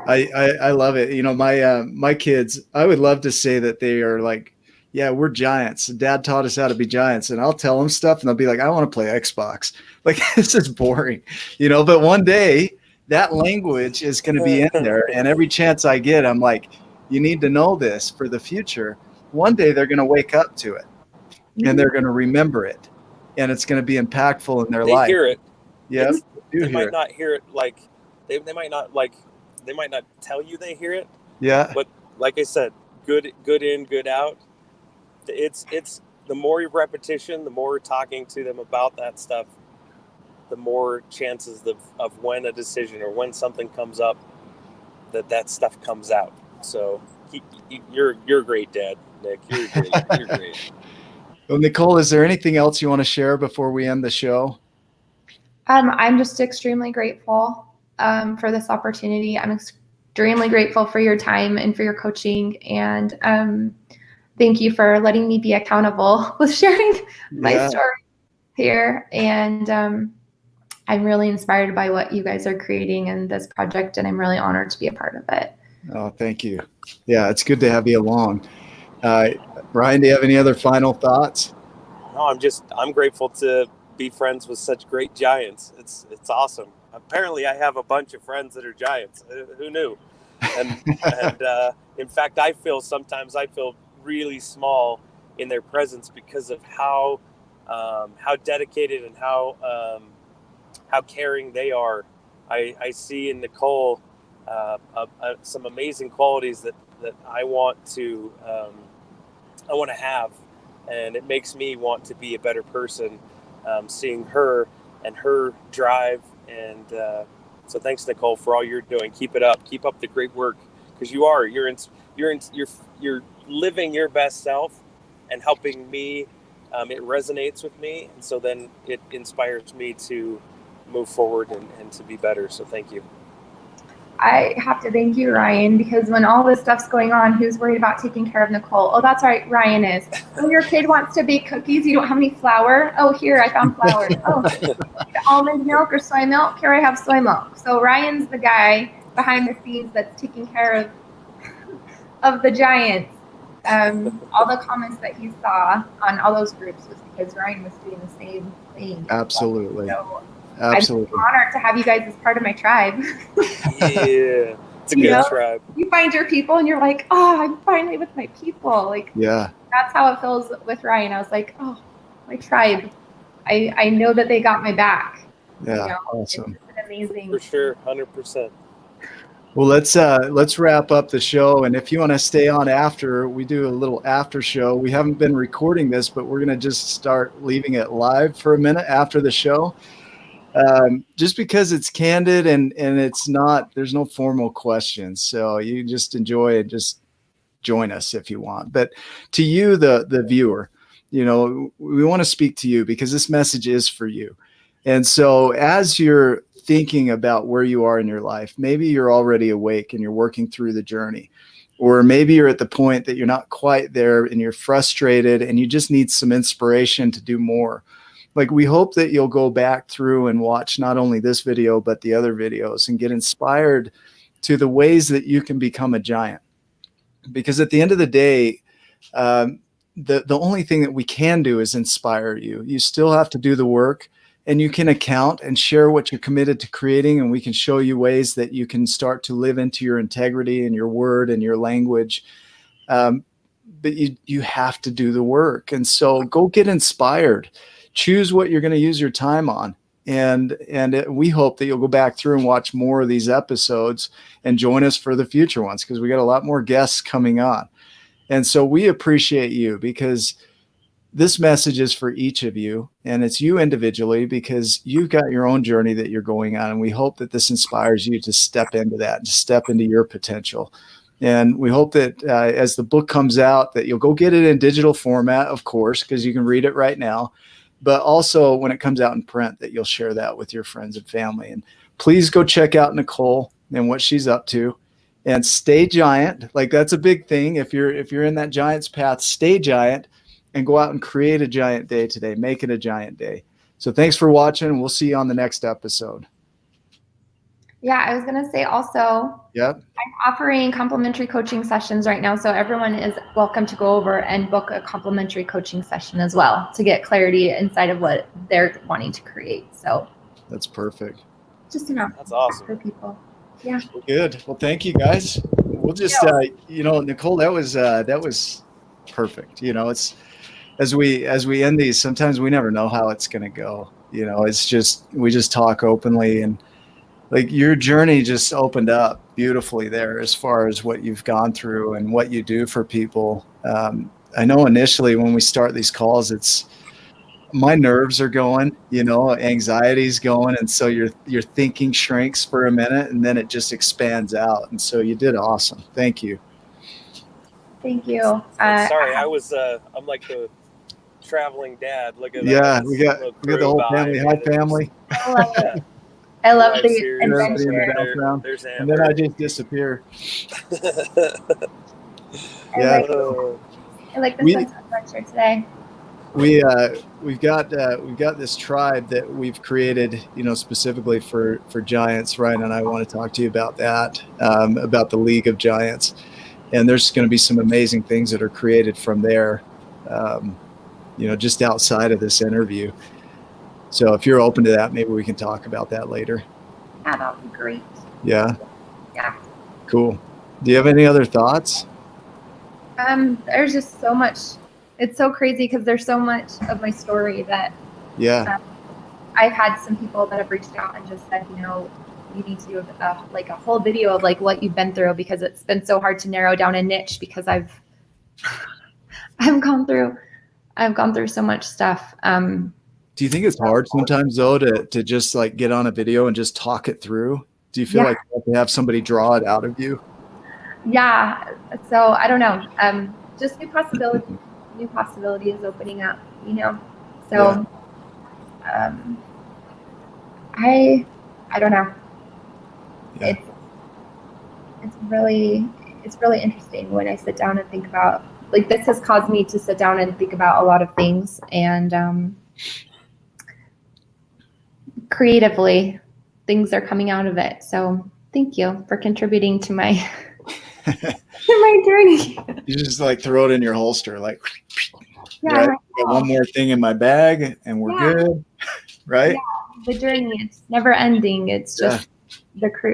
I love it. You know, my kids, I would love to say that they are like, yeah, we're giants. Dad taught us how to be giants. And I'll tell them stuff and they'll be like, I want to play Xbox. Like, this is boring, you know, but one day that language is going to be in there. And every chance I get, I'm like, you need to know this for the future. One day they're going to wake up to it and they're going to remember it. And it's going to be impactful in their life. They hear it. Yeah. They might not hear it like, they might not tell you they hear it. Yeah. But like I said, good in, good out. It's the more repetition, the more talking to them about that stuff, the more chances of when a decision or when something comes up, that stuff comes out. So you're great, Dad, Nick. You're great. You're great. Well, Nicole, is there anything else you want to share before we end the show? I'm just extremely grateful for this opportunity. I'm extremely grateful for your time and for your coaching, and thank you for letting me be accountable with sharing my story here. And I'm really inspired by what you guys are creating in this project, and I'm really honored to be a part of it. Oh, thank you. Yeah, it's good to have you along. Brian, do you have any other final thoughts? No, I'm grateful to be friends with such great giants. It's awesome. Apparently I have a bunch of friends that are giants. Who knew? And in fact, I feel really small in their presence because of how dedicated and how caring they are. I see in Nicole some amazing qualities that I want to have, and it makes me want to be a better person. Seeing her and her drive, and so thanks, Nicole, for all you're doing. Keep it up. Keep up the great work, because you're living your best self and helping me. It resonates with me, and so then it inspires me to move forward and to be better. So thank you. I have to thank you, Ryan, because when all this stuff's going on, who's worried about taking care of Nicole? Oh, that's right, Ryan is. Oh, your kid wants to bake cookies. You don't have any flour? Oh, here, I found flour. Oh, almond milk or soy milk? Here, I have soy milk. So Ryan's the guy behind the scenes that's taking care of the giants. all the comments that he saw on all those groups was because Ryan was doing the same thing. Absolutely. So Absolutely. I'm honored to have you guys as part of my tribe. Yeah, it's a good tribe. You find your people and you're like, oh, I'm finally with my people. Like, yeah, that's how it feels with Ryan. I was like, oh, my tribe. I know that they got my back. Yeah, awesome. It's an amazing. For sure, 100%. Well, let's wrap up the show. And if you want to stay on after, we do a little after show. We haven't been recording this, but we're going to just start leaving it live for a minute after the show. Just because it's candid and it's not, there's no formal questions. So you just enjoy it. Just join us if you want. But to you, the viewer, you know, we want to speak to you because this message is for you. And so as you're thinking about where you are in your life, maybe you're already awake and you're working through the journey, or maybe you're at the point that you're not quite there and you're frustrated and you just need some inspiration to do more. Like, we hope that you'll go back through and watch not only this video, but the other videos and get inspired to the ways that you can become a giant. Because at the end of the day, the only thing that we can do is inspire you. You still have to do the work, and you can account and share what you're committed to creating. And we can show you ways that you can start to live into your integrity and your word and your language. But you have to do the work. And so go get inspired. Choose what you're going to use your time on. And we hope that you'll go back through and watch more of these episodes and join us for the future ones, because we got a lot more guests coming on. And so we appreciate you, because this message is for each of you, and it's you individually, because you've got your own journey that you're going on. And we hope that this inspires you to step into that, to step into your potential. And we hope that as the book comes out, that you'll go get it in digital format, of course, because you can read it right now. But also when it comes out in print, that you'll share that with your friends and family. And please go check out Nicole and what she's up to, and stay giant. Like, that's a big thing. If you're in that giant's path, stay giant and go out and create a giant day today. Make it a giant day. So thanks for watching. We'll see you on the next episode. Yeah, I was going to say also, Yep. I'm offering complimentary coaching sessions right now. So everyone is welcome to go over and book a complimentary coaching session as well, to get clarity inside of what they're wanting to create. So that's perfect. Just enough. That's awesome for people. Yeah. Good. Well, thank you guys. We'll just, Nicole, that was perfect. You know, it's, as we end these, sometimes we never know how it's going to go. You know, it's just, we just talk openly, and like, your journey just opened up beautifully there as far as what you've gone through and what you do for people. I know initially when we start these calls, it's, my nerves are going, you know, anxiety's going. And so your thinking shrinks for a minute, and then it just expands out. And so you did awesome. Thank you. Thank you. Sorry, I'm like the traveling dad. Look at that. Yeah, we got the whole family. Hi, family. I love it. I love the adventure. There's Amber. And then I just disappear. I like the sense of adventure today. We've got this tribe that we've created, you know, specifically for giants. Ryan and I want to talk to you about that, about the League of Giants. And there's going to be some amazing things that are created from there, you know, just outside of this interview. So if you're open to that, maybe we can talk about that later. Yeah, that would be great. Yeah. Yeah. Cool. Do you have any other thoughts? There's just so much. It's so crazy because there's so much of my story that I've had some people that have reached out and just said, you know, you need to do a whole video of like what you've been through, because it's been so hard to narrow down a niche, because I've gone through so much stuff. Do you think it's hard sometimes though to just like get on a video and just talk it through? Do you feel like you have to have somebody draw it out of you? Yeah. So I don't know. Just new possibilities opening up, you know? So I don't know. Yeah. It's really interesting when I sit down and think about, like, this has caused me to sit down and think about a lot of things, and creatively things are coming out of it. So thank you for contributing to my My journey. You just like throw it in your holster, like, Yeah, right? I'm like, Got oh, one more thing in my bag and we're yeah, good, right? the journey, it's never ending. It's just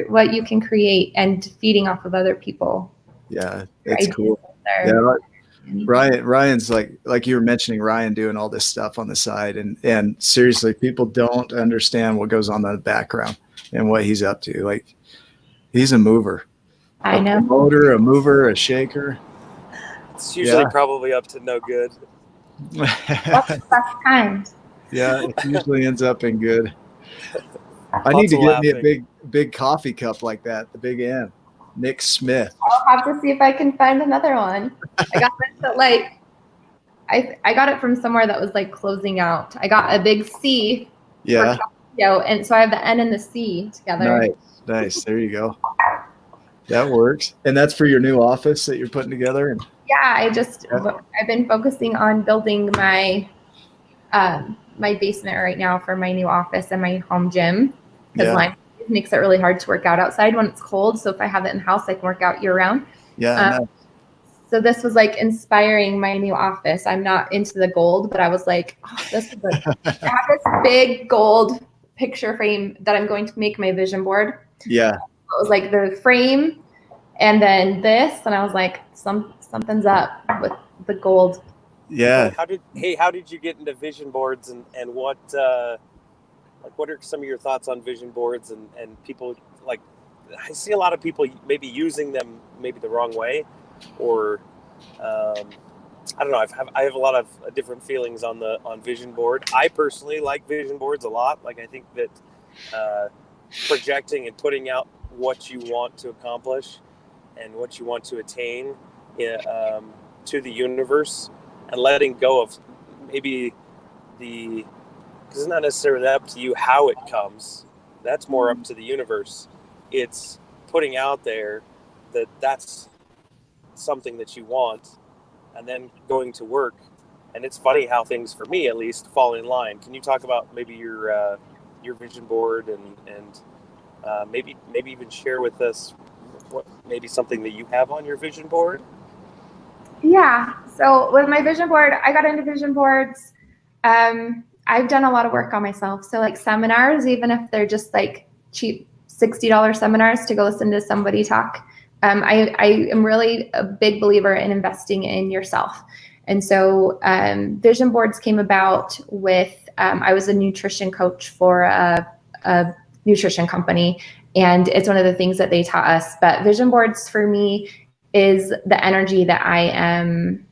what you can create and feeding off of other people. Yeah, Your it's ideas cool. are- Yeah, Ryan's like you were mentioning Ryan doing all this stuff on the side, and seriously, people don't understand what goes on in the background and what he's up to. Like, he's a mover, I know. promoter, a mover, a shaker. It's usually probably up to no good. That's the best kind. Yeah, it usually ends up in good. I Lots need to of get me laughing. a big coffee cup like that, the big N. Nick Smith. I'll have to see if I can find another one. I got this at like I got it from somewhere that was like closing out. I got a big C. Yeah. And so I have the N and the C together. Nice. There you go. That works. And that's for your new office that you're putting together. And Yeah, I've been focusing on building my my basement right now for my new office and my home gym, because lime makes it really hard to work out outside when it's cold. So if I have it in the house, I can work out year round. Yeah. Nice. So this was like inspiring my new office. I'm not into the gold, but I was like, oh, this is I have this big gold picture frame that I'm going to make my vision board. Yeah. It was like the frame and then this, and I was like, something's up with the gold. Yeah. How did you get into vision boards, and what what are some of your thoughts on vision boards and people, like, I see a lot of people maybe using them maybe the wrong way, or I don't know. I have a lot of different feelings on vision board. I personally like vision boards a lot. Like, I think that projecting and putting out what you want to accomplish and what you want to attain to the universe, and letting go of maybe because it's not necessarily up to you how it comes. That's more up to the universe. It's putting out there that that's something that you want, and then going to work. And it's funny how things, for me at least, fall in line. Can you talk about maybe your vision board and maybe even share with us what maybe something that you have on your vision board? Yeah. So with my vision board, I got into vision boards. I've done a lot of work on myself. So like seminars, even if they're just like cheap $60 seminars to go listen to somebody talk. I am really a big believer in investing in yourself. And so vision boards came about with, I was a nutrition coach for a nutrition company, and it's one of the things that they taught us. But vision boards for me is the energy that I am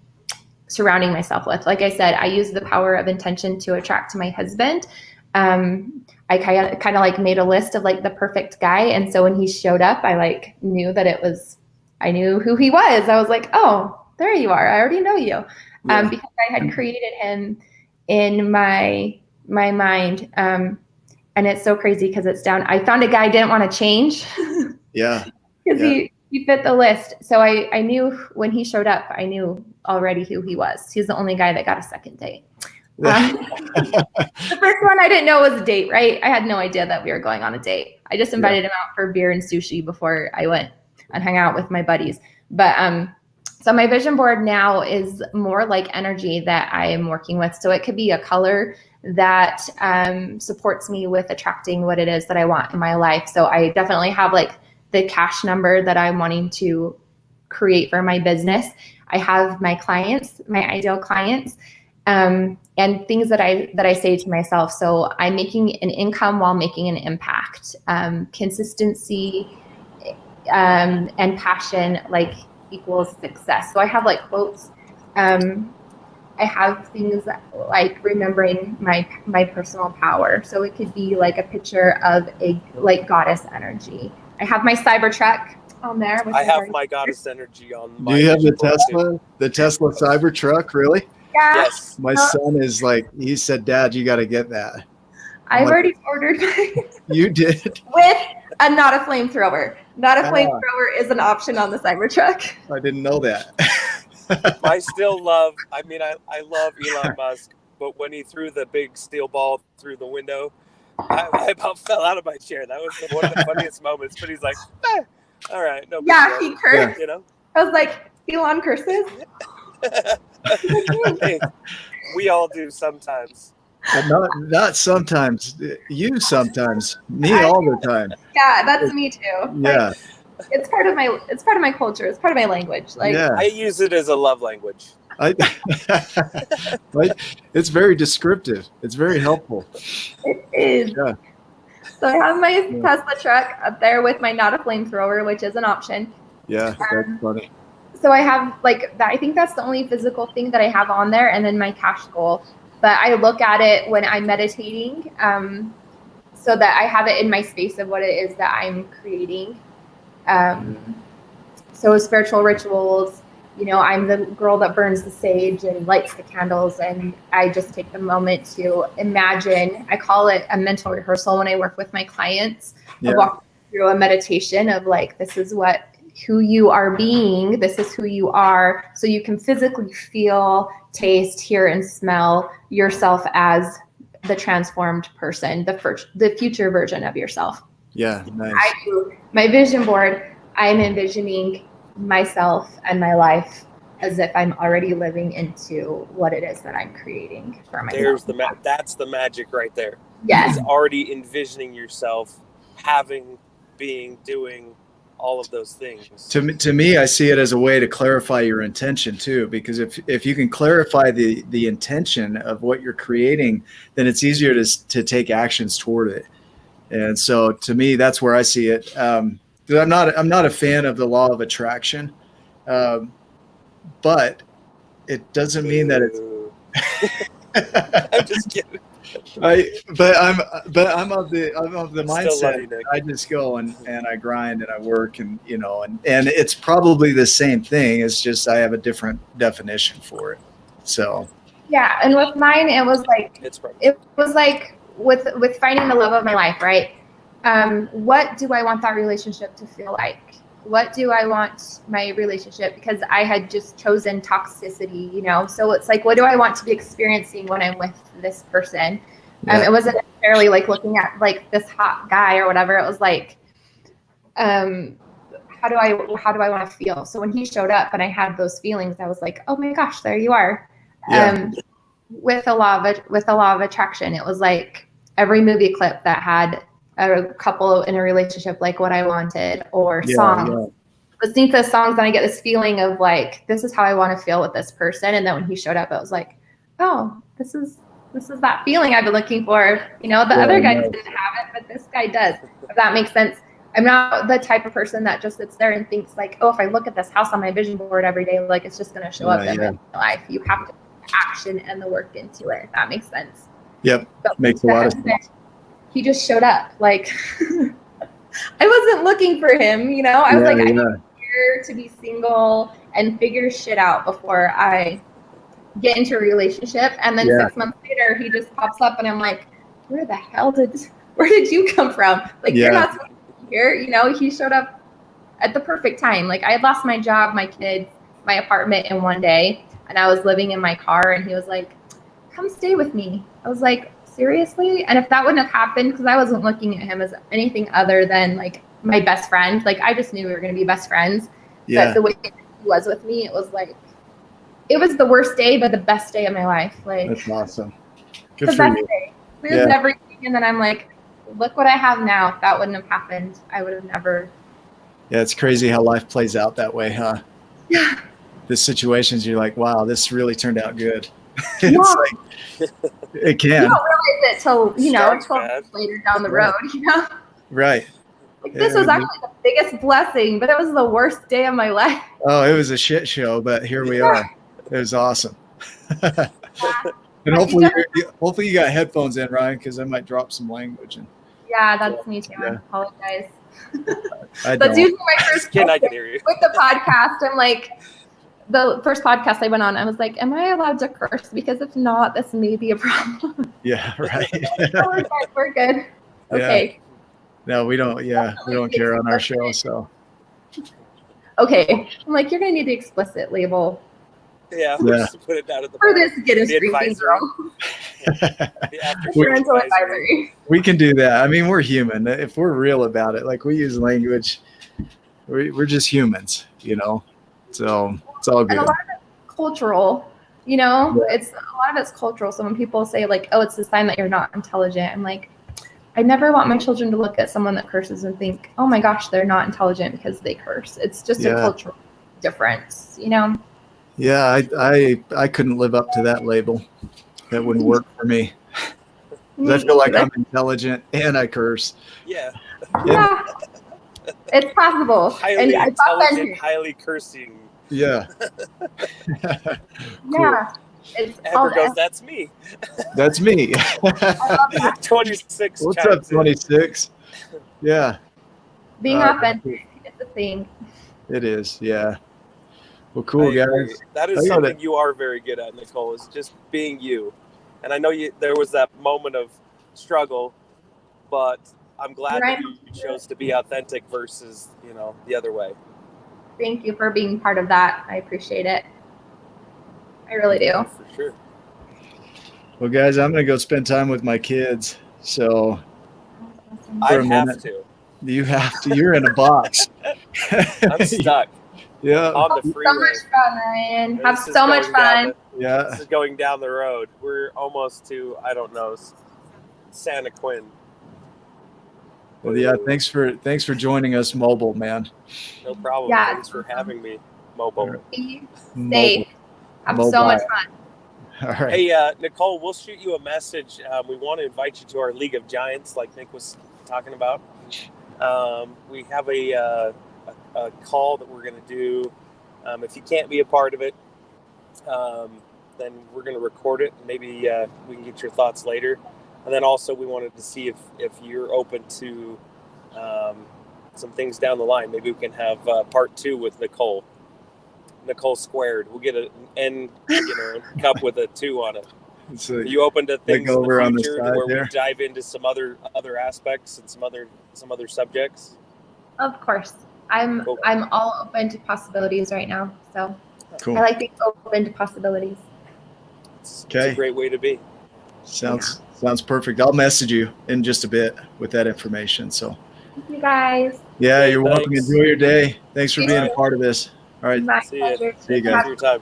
surrounding myself with. Like I said, I use the power of intention to attract to my husband. I kind of like made a list of like the perfect guy. And so when he showed up, I like knew that I knew who he was. I was like, oh, there you are. I already know you. Because I had created him in my mind. And it's so crazy because it's down. I found a guy I didn't want to change. Yeah. Because he fit the list. So I knew when he showed up, I knew already who he was. He's the only guy that got a second date. The first one I didn't know was a date, right? I had no idea that we were going on a date. I just invited him out for beer and sushi before I went and hung out with my buddies. But so my vision board now is more like energy that I am working with. So it could be a color that supports me with attracting what it is that I want in my life. So I definitely have like the cash number that I'm wanting to create for my business. I have my clients, my ideal clients, and things that I say to myself. So I'm making an income while making an impact. Consistency and passion like equals success. So I have like quotes. I have things like remembering my personal power. So it could be like a picture of a like goddess energy. I have my Cybertruck on there. I have my goddess energy on my. Do you have the Tesla? The Tesla Cybertruck, really? Yeah. Yes. My son is like, he said, Dad, you got to get that. I've already ordered mine. You did? With not a flamethrower. Not a flamethrower is an option on the Cybertruck. I didn't know that. I still love, I love Elon Musk, but when he threw the big steel ball through the window, I about fell out of my chair. That was one of the funniest moments. But he's like, all right, no big deal. He cursed. You know? I was like, Elon curses? Hey, we all do sometimes. But not sometimes. You sometimes. Me all the time. Yeah, that's me too. Yeah. Like, it's part of my culture. It's part of my language. Like, Yeah. I use it as a love language. Like, it's very descriptive. It's very helpful. it is. Yeah. So I have my Tesla truck up there with my not a flamethrower, which is an option. Yeah, that's funny. So I have like that. I think that's the only physical thing that I have on there, and then my cash goal. But I look at it when I'm meditating, so that I have it in my space of what it is that I'm creating. So spiritual rituals, I'm the girl that burns the sage and lights the candles, and I just take the moment to imagine. I call it a mental rehearsal when I work with my clients. Yeah. I walk through a meditation of like, this is who you are being, this is who you are, so you can physically feel, taste, hear, and smell yourself as the transformed person, the future version of yourself. Yeah, nice. I do my vision board. I'm envisioning myself and my life as if I'm already living into what it is that I'm creating for myself. That's the magic right there. Yes. Is already envisioning yourself having, being, doing all of those things. To me, I see it as a way to clarify your intention too, because if you can clarify the intention of what you're creating, then it's easier to take actions toward it. And so to me, that's where I see it. I'm not a fan of the law of attraction, but it doesn't mean that it's. I'm just kidding. I'm of the mindset. Nick. I just go and I grind and I work and it's probably the same thing. It's just I have a different definition for it. So yeah, and with mine, it was like with finding the love of my life, right? What do I want that relationship to feel like? What do I want my relationship? Because I had just chosen toxicity, so it's like, what do I want to be experiencing when I'm with this person? Yeah. It wasn't necessarily like looking at like this hot guy or whatever. It was like, how do I want to feel? So when he showed up and I had those feelings, I was like, oh my gosh, there you are. Yeah. With the law of attraction, it was like every movie clip that had a couple in a relationship, like what I wanted, or songs. Yeah. Listening to the songs, then I get this feeling of like, this is how I want to feel with this person. And then when he showed up, it was like, oh, this is that feeling I've been looking for. Other guy didn't have it, but this guy does. If that makes sense. I'm not the type of person that just sits there and thinks like, oh, if I look at this house on my vision board every day, like it's just going to show up in my life. You have to put action and the work into it. If that makes sense. Yep. Makes a lot of sense. He just showed up. Like, I wasn't looking for him, I was like, I need here to be single and figure shit out before I get into a relationship. And then 6 months later, he just pops up and I'm like, where did you come from? Like, you're not supposed to be here. He showed up at the perfect time. Like, I had lost my job, my kids, my apartment in one day, and I was living in my car, and he was like, come stay with me. I was like, seriously? And if that wouldn't have happened, because I wasn't looking at him as anything other than like my best friend, like I just knew we were going to be best friends. Yeah. But the way he was with me, it was like, it was the worst day, but the best day of my life. Like, that's awesome. Good for you. Day. We was everything, and then I'm like, look what I have now. If that wouldn't have happened, I would have never. Yeah, it's crazy how life plays out that way, huh? Yeah. The situations you're like, wow, this really turned out good. It's like, it can. You don't realize it till, 12 years later down the road, Right. Like, this was actually the biggest blessing, but it was the worst day of my life. Oh, it was a shit show, but here we are. It was awesome. And hopefully you got headphones in, Ryan, because I might drop some language. Yeah, that's me too. I apologize. That's usually my first I can hear you. with the podcast. I'm like, the first podcast I went on, I was like, am I allowed to curse? Because if not, this may be a problem. Yeah, right. We're good. Okay. Yeah. No, we don't. Yeah, we don't care on our show. So. Okay. I'm like, you're going to need the explicit label. Yeah. Just put it down at the for this get a screen girl. Parental advisory. We can do that. I mean, we're human. If we're real about it, like we use language, we're just humans, So it's all And good. a lot of it's cultural, you know, Yeah. it's a lot of it's cultural. So when people say like, oh, it's a sign that you're not intelligent, I'm like, I never want my children to look at someone that curses and think, oh my gosh, they're not intelligent because they curse. It's just a Yeah. cultural difference, you know? Yeah, I couldn't live up to that label. That wouldn't work for me. 'Cause I feel like I'm intelligent and I curse. Yeah. Yeah, it's possible. Highly and intelligent, highly cursing. Yeah. Yeah, it's Amber called goes, that's me. That's me. I love that. 26 What's chimes up, in. 26? Yeah, Being authentic is a thing. it is. Yeah. Well, I cool, agree. guys. That is something you are very good at, Nicole, is just being you. And I know there was that moment of struggle, but I'm glad that you chose to be authentic versus, the other way. Thank you for being part of that. I appreciate it. I really do. For sure. Well, guys, I'm going to go spend time with my kids. So I have to. You have to. You're in a box. I'm stuck. Yeah. On the freeway. So much fun, Ryan. Have This is so much going down fun. This is going down the road. We're almost to, I don't know, Santa Quinn. Well, yeah, thanks for joining us, mobile man. No problem. Yeah. Thanks for having me, mobile. Be safe. Have so much fun. All right. Hey, Nicole, we'll shoot you a message. We want to invite you to our League of Giants, like Nick was talking about. We have a call that we're going to do. If you can't be a part of it, then we're going to record it. And maybe we can get your thoughts later. And then also we wanted to see if you're open to some things down the line. Maybe we can have part 2 with Nicole. Nicole squared. We'll get an N, cup with a 2 on it. So you open to things in the future where there. we dive into some other aspects and some other subjects? Of course. I'm all open to possibilities right now. So cool. I like being open to possibilities. It's a great way to be. Sounds perfect. I'll message you in just a bit with that information. So thank you guys. Yeah, you're welcome. Enjoy your day. Thanks for being a part of this. All right. My See you. pleasure. See you guys. Thanks for your time.